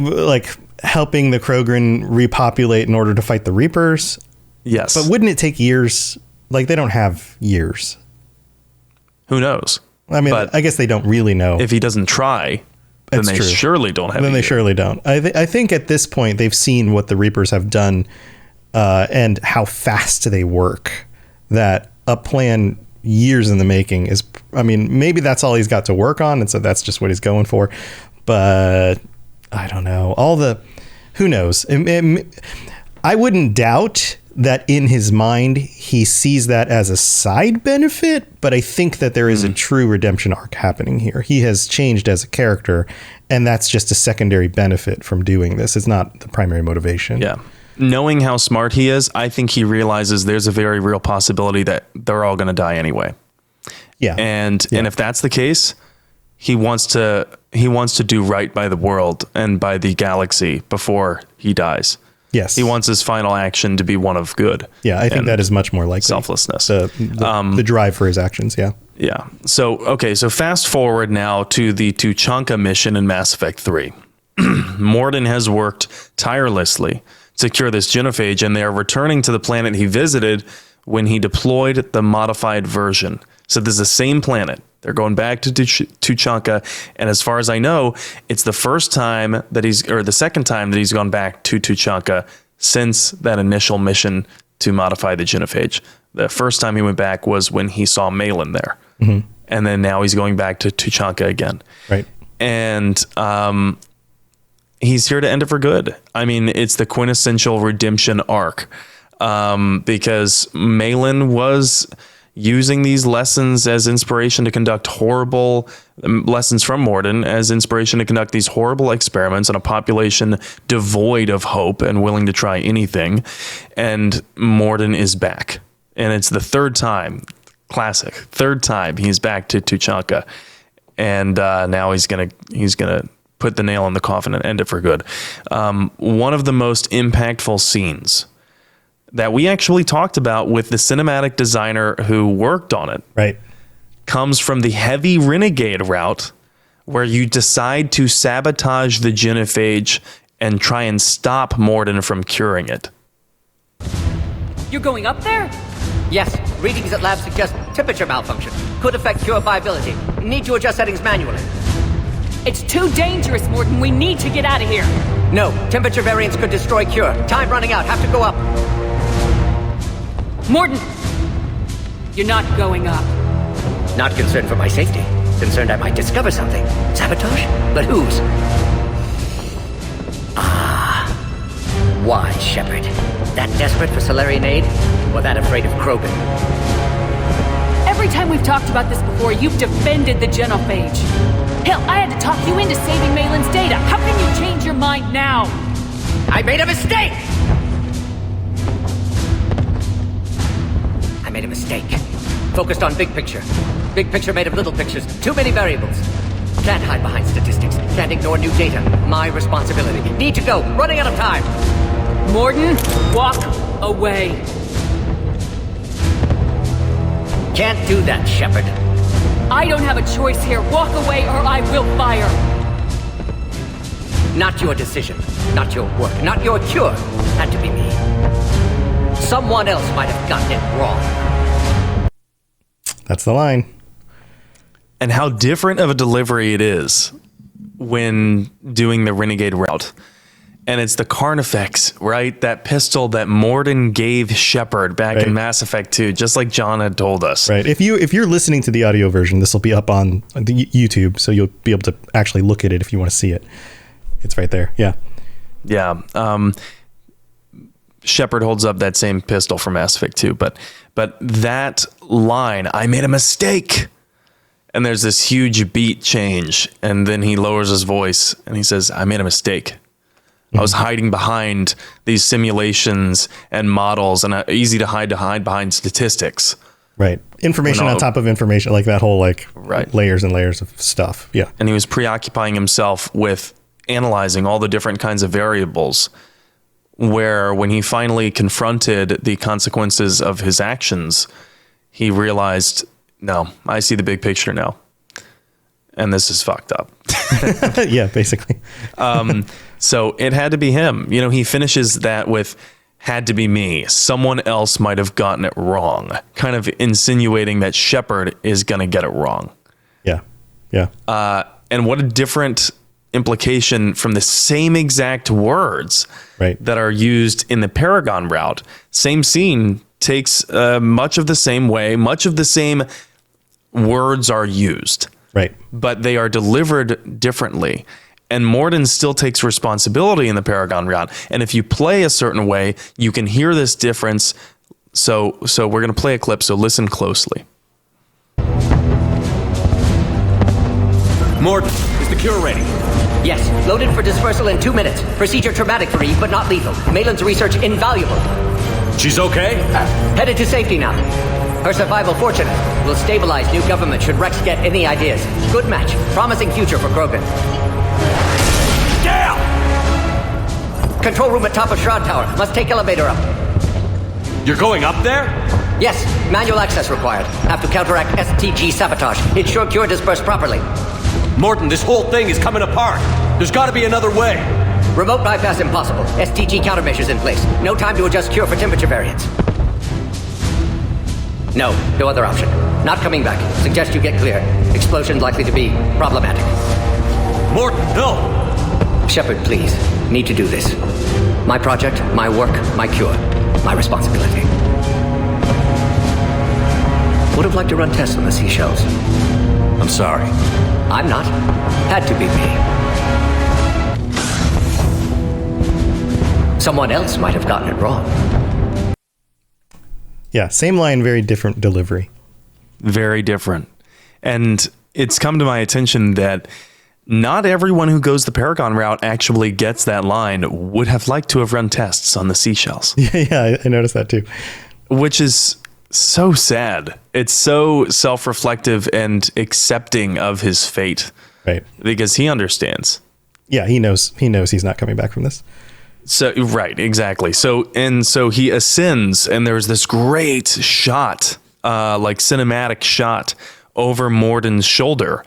helping the Krogan repopulate in order to fight the Reapers? Yes. But wouldn't it take years? Like, they don't have years. Who knows? I mean, but I guess they don't really know. If he doesn't try, then they surely don't have. Then they surely don't. I think at this point they've seen what the Reapers have done and how fast they work. That a plan years in the making is. I mean, maybe that's all he's got to work on, and so that's just what he's going for. But I don't know. Who knows? I wouldn't doubt that in his mind he sees that as a side benefit, but I think that there is a true redemption arc happening here. He has changed as a character, and that's just a secondary benefit from doing this. It's not the primary motivation. Yeah. Knowing how smart he is, I think he realizes there's a very real possibility that they're all going to die anyway. Yeah. And if that's the case, he wants to do right by the world and by the galaxy before he dies. Yes. He wants his final action to be one of good. Yeah, I think that is much more likely. Selflessness. The drive for his actions, yeah. Yeah. So fast forward now to the Tuchanka mission in Mass Effect 3. Mordin has worked tirelessly to cure this genophage, and they are returning to the planet he visited when he deployed the modified version. So this is the same planet. They're going back to Tuchanka, and as far as I know, it's the second time that he's gone back to Tuchanka since that initial mission to modify the genophage. The first time he went back was when he saw Malin there. Mm-hmm. And then now he's going back to Tuchanka again. Right. And he's here to end it for good. I mean, it's the quintessential redemption arc, because Malin was using these lessons as inspiration to conduct horrible lessons from Mordin as inspiration to conduct these horrible experiments on a population devoid of hope and willing to try anything. And Mordin is back. And it's the third time he's back to Tuchanka. And now he's gonna put the nail in the coffin and end it for good. One of the most impactful scenes that we actually talked about with the cinematic designer who worked on it, right, comes from the heavy renegade route, where you decide to sabotage the genophage and try and stop Mordin from curing it. You're going up there? Yes, readings at lab suggest temperature malfunction. Could affect cure viability. Need to adjust settings manually. It's too dangerous, Mordin. We need to get out of here. No, temperature variance could destroy cure. Time running out. Have to go up. Mordin! You're not going up. Not concerned for my safety. Concerned I might discover something. Sabotage? But whose? Why, Shepard? That desperate for Solarian aid? Or that afraid of Krogan? Every time we've talked about this before, you've defended the genophage. Hell, I had to talk you into saving Malin's data. How can you change your mind now? I made a mistake! I made a mistake. Focused on big picture. Big picture made of little pictures. Too many variables. Can't hide behind statistics. Can't ignore new data. My responsibility. Need to go. Running out of time. Mordin, walk away. Can't do that, Shepard. I don't have a choice here. Walk away or I will fire. Not your decision. Not your work. Not your cure. Had to be me. Someone else might have gotten it wrong. That's the line. And how different of a delivery it is when doing the Renegade route. And it's the Carnifex, right? That pistol that Mordin gave Shepard back in Mass Effect 2, just like John had told us. Right. If you're listening to the audio version, this will be up on the YouTube, so you'll be able to actually look at it if you want to see it. It's right there. Yeah. Yeah. Shepard holds up that same pistol from Mass Effect 2, but that line, I made a mistake. And there's this huge beat change, and then he lowers his voice and he says, I made a mistake. I was hiding behind these simulations and models, and easy to hide behind statistics. Right. Information on top of information, like that whole layers and layers of stuff. Yeah. And he was preoccupying himself with analyzing all the different kinds of variables, where when he finally confronted the consequences of his actions, he realized, no, I see the big picture now. And this is fucked up. Yeah, basically. So it had to be him. You know, he finishes that with, had to be me. Someone else might have gotten it wrong. Kind of insinuating that Shepard is going to get it wrong. Yeah. Yeah. And what a different implication from the same exact words that are used in the Paragon route. Same scene takes much of the same way. Much of the same words are used. Right. But they are delivered differently. And Mordin still takes responsibility in the Paragon route. And if you play a certain way, you can hear this difference. So we're going to play a clip, so listen closely. Mordin, is the cure ready? Yes, loaded for dispersal in 2 minutes. Procedure traumatic-free, but not lethal. Malin's research invaluable. She's okay? Headed to safety now. Her survival fortunate. Will stabilize new government should Rex get any ideas. Good match. Promising future for Krogan. Down! Control room at top of Shroud Tower. Must take elevator up. You're going up there? Yes, manual access required. Have to counteract STG sabotage. Ensure cure dispersed properly. Mordin, this whole thing is coming apart. There's got to be another way. Remote bypass impossible. STG countermeasures in place. No time to adjust cure for temperature variance. No other option. Not coming back. Suggest you get clear. Explosion likely to be problematic. Mordin, no! Shepard, please. Need to do this. My project, my work, my cure. My responsibility. Would have liked to run tests on the seashells. I'm sorry. I'm not. Had to be me. Someone else might have gotten it wrong. Yeah, same line, very different delivery. Very different. And it's come to my attention that not everyone who goes the Paragon route actually gets that line. Would have liked to have run tests on the seashells. Yeah, I noticed that too. Which is so sad. It's so self-reflective and accepting of his fate. Right. Because he understands. Yeah, he knows he's not coming back from this. So, right, exactly. So he ascends, and there's this great shot, like cinematic shot over Mordin's shoulder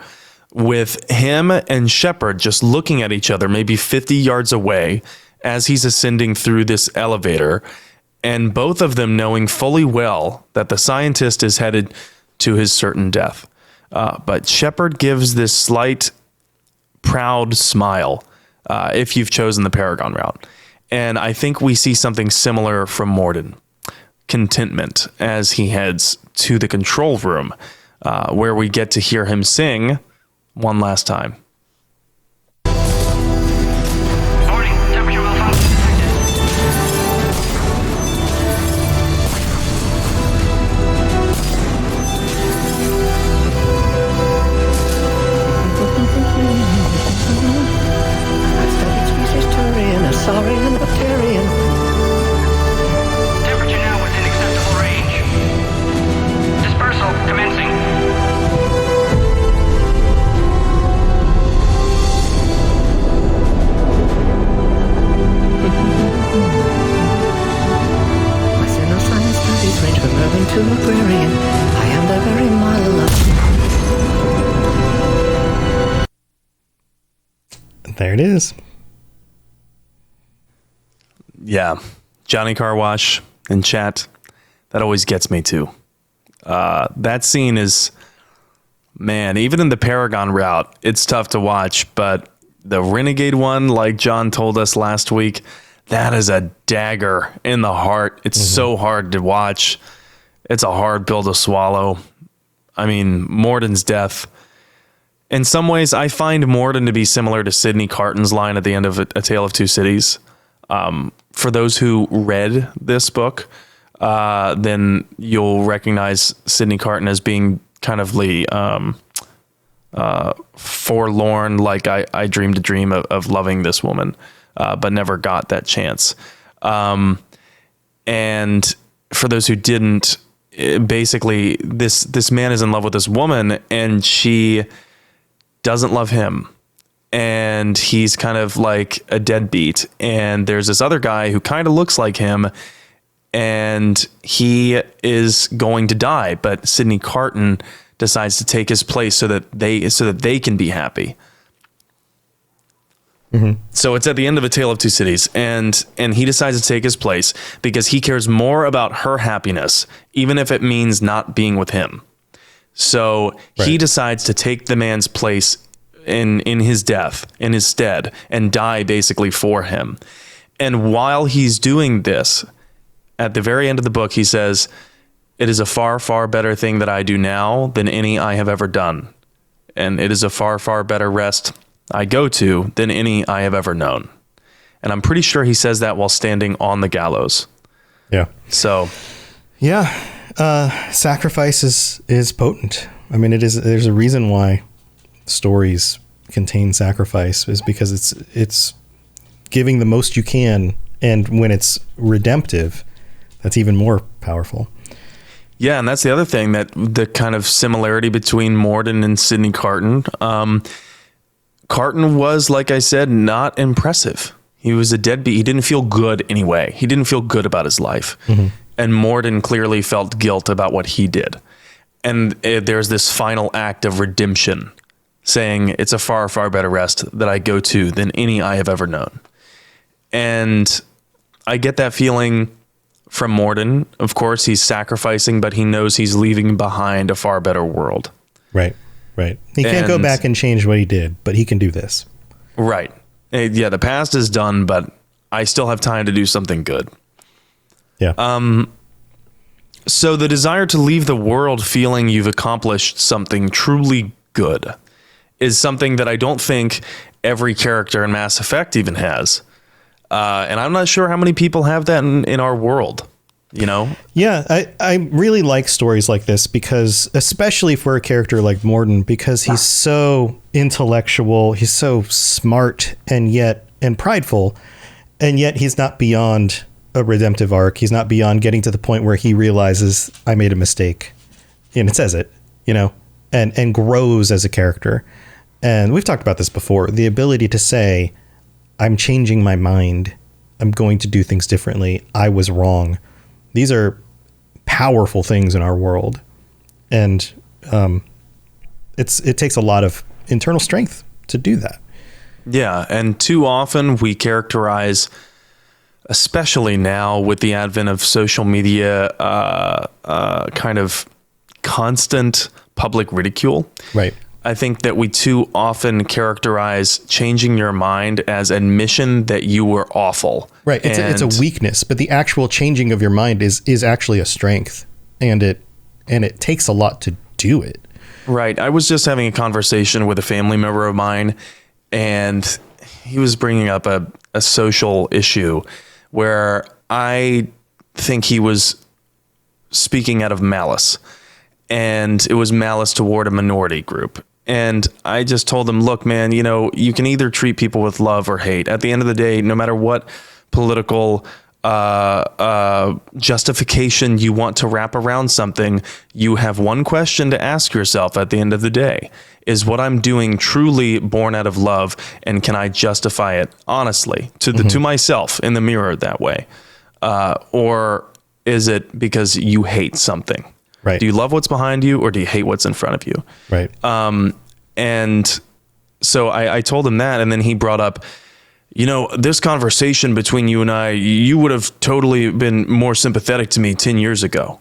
with him and Shepard just looking at each other, maybe 50 yards away as he's ascending through this elevator, and both of them knowing fully well that the scientist is headed to his certain death. But Shepard gives this slight, proud smile if you've chosen the Paragon route. And I think we see something similar from Mordin. Contentment as he heads to the control room, where we get to hear him sing one last time. Temperature now within acceptable range. Dispersal commencing. My single science studies range from urban to agrarian. I am the very model of... There it is. Yeah, Johnny Car Wash in chat. That always gets me too. That scene is, man, even in the Paragon route, it's tough to watch. But the Renegade one, like John told us last week, that is a dagger in the heart. It's so hard to watch. It's a hard pill to swallow. I mean, Mordin's death. In some ways, I find Mordin to be similar to Sidney Carton's line at the end of A Tale of Two Cities. For those who read this book, then you'll recognize Sidney Carton as being kind of forlorn, like I dreamed a dream of loving this woman, but never got that chance. And for those who didn't, basically this man is in love with this woman and she doesn't love him. And he's kind of like a deadbeat. And there's this other guy who kind of looks like him, and he is going to die. But Sidney Carton decides to take his place so that they can be happy. So it's at the end of A Tale of Two Cities, and he decides to take his place because he cares more about her happiness, even if it means not being with him. So he decides to take the man's place in his death, in his stead, and die basically for him. And while he's doing this, at the very end of the book, he says, "It is a far, far better thing that I do now than any I have ever done. And it is a far, far better rest I go to than any I have ever known." And I'm pretty sure he says that while standing on the gallows. Yeah. So, yeah, sacrifice is potent. I mean, there's a reason why stories contain sacrifice, is because it's giving the most you can, and when it's redemptive, that's even more powerful. Yeah, and that's the other thing, that the kind of similarity between Mordin and Sidney Carton. Carton was, like I said, not impressive. He was a deadbeat. He didn't feel good anyway. He didn't feel good about his life. And Mordin clearly felt guilt about what he did. And there's this final act of redemption, saying it's a far, far better rest that I go to than any I have ever known. And I get that feeling from Mordin. Of course, he's sacrificing, but he knows he's leaving behind a far better world. Right. He can't go back and change what he did, but he can do this. Right. Yeah, the past is done, but I still have time to do something good. Yeah. So the desire to leave the world feeling you've accomplished something truly good is something that I don't think every character in Mass Effect even has. And I'm not sure how many people have that in our world, you know? Yeah, I really like stories like this because, especially for a character like Mordin, because he's so intellectual, he's so smart and prideful, and yet he's not beyond a redemptive arc. He's not beyond getting to the point where he realizes I made a mistake, and it says it, you know, and grows as a character. And we've talked about this before, the ability to say, I'm changing my mind. I'm going to do things differently. I was wrong. These are powerful things in our world. And it takes a lot of internal strength to do that. Yeah. And too often we characterize, especially now with the advent of social media, kind of constant public ridicule. Right. I think that we too often characterize changing your mind as admission that you were awful. Right. It's a weakness, but the actual changing of your mind is actually a strength, and it takes a lot to do it. Right. I was just having a conversation with a family member of mine, and he was bringing up a social issue where I think he was speaking out of malice, and it was malice toward a minority group. And I just told him, look, man, you know, you can either treat people with love or hate. At the end of the day, no matter what political justification you want to wrap around something, you have one question to ask yourself at the end of the day. Is what I'm doing truly born out of love? And can I justify it honestly to myself in the mirror that way? Or is it because you hate something? Right. Do you love what's behind you, or do you hate what's in front of you? Right. And so I told him that, and then he brought up, you know, this conversation between you and I, you would have totally been more sympathetic to me 10 years ago.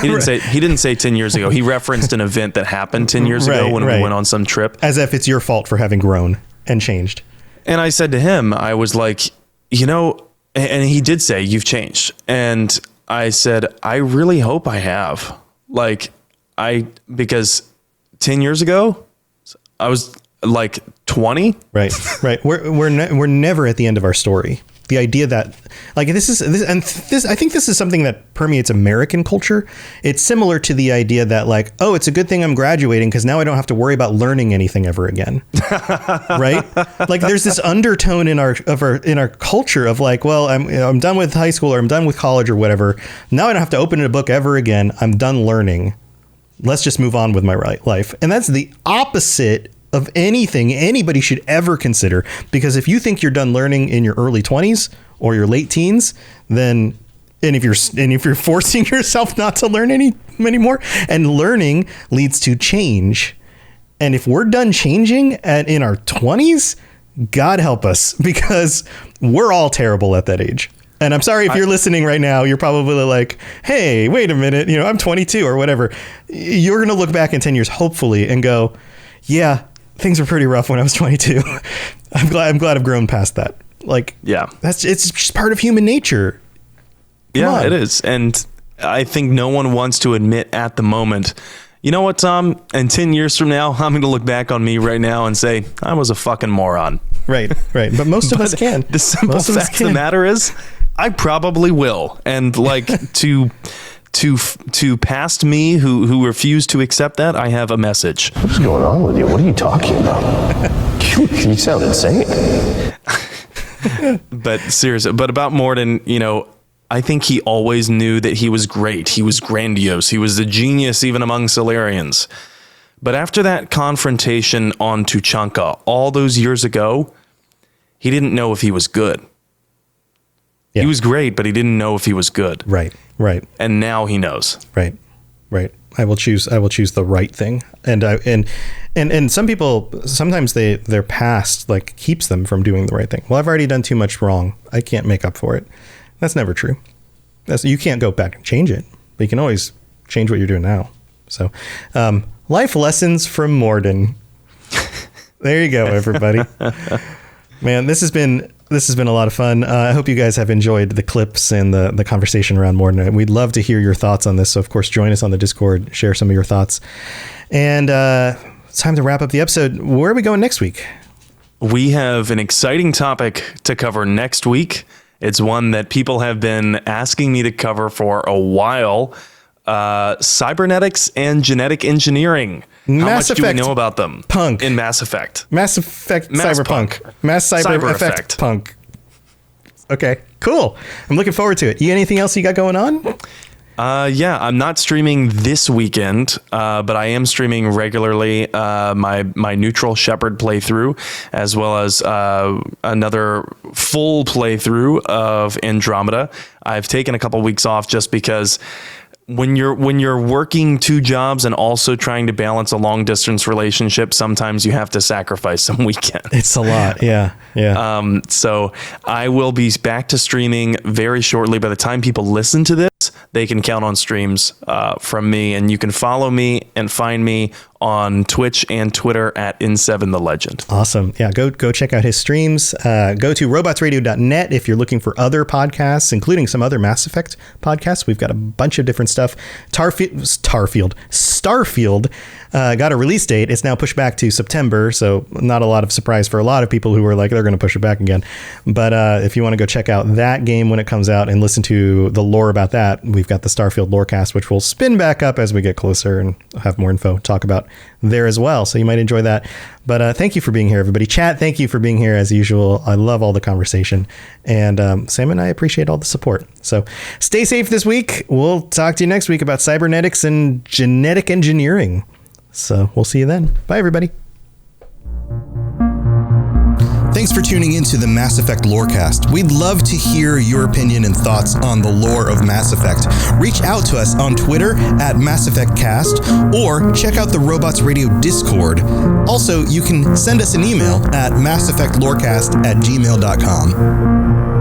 He didn't say 10 years ago. He referenced an event that happened 10 years ago when we went on some trip. As if it's your fault for having grown and changed. And I said to him, I was like, you know, and he did say, you've changed. And I said, I really hope I have. Because 10 years ago, I was like 20. Right. We're never at the end of our story. The idea that I think this is something that permeates American culture. It's similar to the idea that like, oh, it's a good thing I'm graduating because now I don't have to worry about learning anything ever again. Right? Like there's this undertone in our culture of like, well, I'm done with high school or I'm done with college or whatever. Now I don't have to open a book ever again. I'm done learning. Let's just move on with my life. And that's the opposite of anything anybody should ever consider, because if you think you're done learning in your early 20s or your late teens, then if you're forcing yourself not to learn anymore, and learning leads to change, and if we're done changing in our 20s, God help us, because we're all terrible at that age. And I'm sorry if you're listening right now, you're probably like, hey, wait a minute, you know, I'm 22 or whatever. You're going to look back in 10 years, hopefully, and go, yeah, things were pretty rough when I was 22. I'm glad I've grown past that. Like, yeah, it's just part of human nature. Come on. It is. And I think no one wants to admit at the moment, you know what, Tom, and 10 years from now, I'm going to look back on me right now and say, I was a fucking moron. Right. But most of us can. The simple fact of the matter is, I probably will. And like to past me who refuse to accept that, I have a message. What's going on with you? What are you talking about? You sound insane. But seriously, but about Mordin, you know, I think he always knew that he was great. He was grandiose. He was the genius even among Solarians. But after that confrontation on Tuchanka all those years ago, he didn't know if he was good. Yeah. He was great, but he didn't know if he was good. Right. And now he knows. Right. I will choose the right thing. And some people, sometimes their past like keeps them from doing the right thing. Well, I've already done too much wrong. I can't make up for it. That's never true. You can't go back and change it, but you can always change what you're doing now. So, life lessons from Mordin. There you go, everybody. Man, this has been a lot of fun. I hope you guys have enjoyed the clips and the conversation around Mordin. We'd love to hear your thoughts on this. So, of course, join us on the Discord, share some of your thoughts. And it's time to wrap up the episode. Where are we going next week? We have an exciting topic to cover next week. It's one that people have been asking me to cover for a while. Cybernetics and genetic engineering. How much do we know about them? Punk. In Mass Effect. Mass Effect Cyberpunk. Mass Cyber Effect Punk. Okay, cool. I'm looking forward to it. You got anything else you got going on? Yeah, I'm not streaming this weekend, but I am streaming regularly my neutral Shepard playthrough, as well as another full playthrough of Andromeda. I've taken a couple weeks off just because when you're working 2 jobs and also trying to balance a long distance relationship, sometimes you have to sacrifice some weekends. It's a lot. Yeah. So I will be back to streaming very shortly. By the time people listen to this, they can count on streams from me, and you can follow me and find me on Twitch and Twitter at N7TheLegend. Awesome. Yeah, go check out his streams. Go to robotsradio.net if you're looking for other podcasts, including some other Mass Effect podcasts. We've got a bunch of different stuff. Starfield got a release date. It's now pushed back to September, so not a lot of surprise for a lot of people who were like, they're going to push it back again. But if you want to go check out that game when it comes out and listen to the lore about that, we've got the Starfield Lorecast, which will spin back up as we get closer and have more info to talk about there as well. So you might enjoy that. But thank you for being here, everybody. Chat, thank you for being here as usual. I love all the conversation. And Sam and I appreciate all the support. So stay safe this week. We'll talk to you next week about cybernetics and genetic engineering. So we'll see you then. Bye, everybody. Thanks for tuning into the Mass Effect Lorecast. We'd love to hear your opinion and thoughts on the lore of Mass Effect. Reach out to us on Twitter at Mass Effect Cast, or check out the Robots Radio Discord. Also, you can send us an email at masseffectlorecast@gmail.com.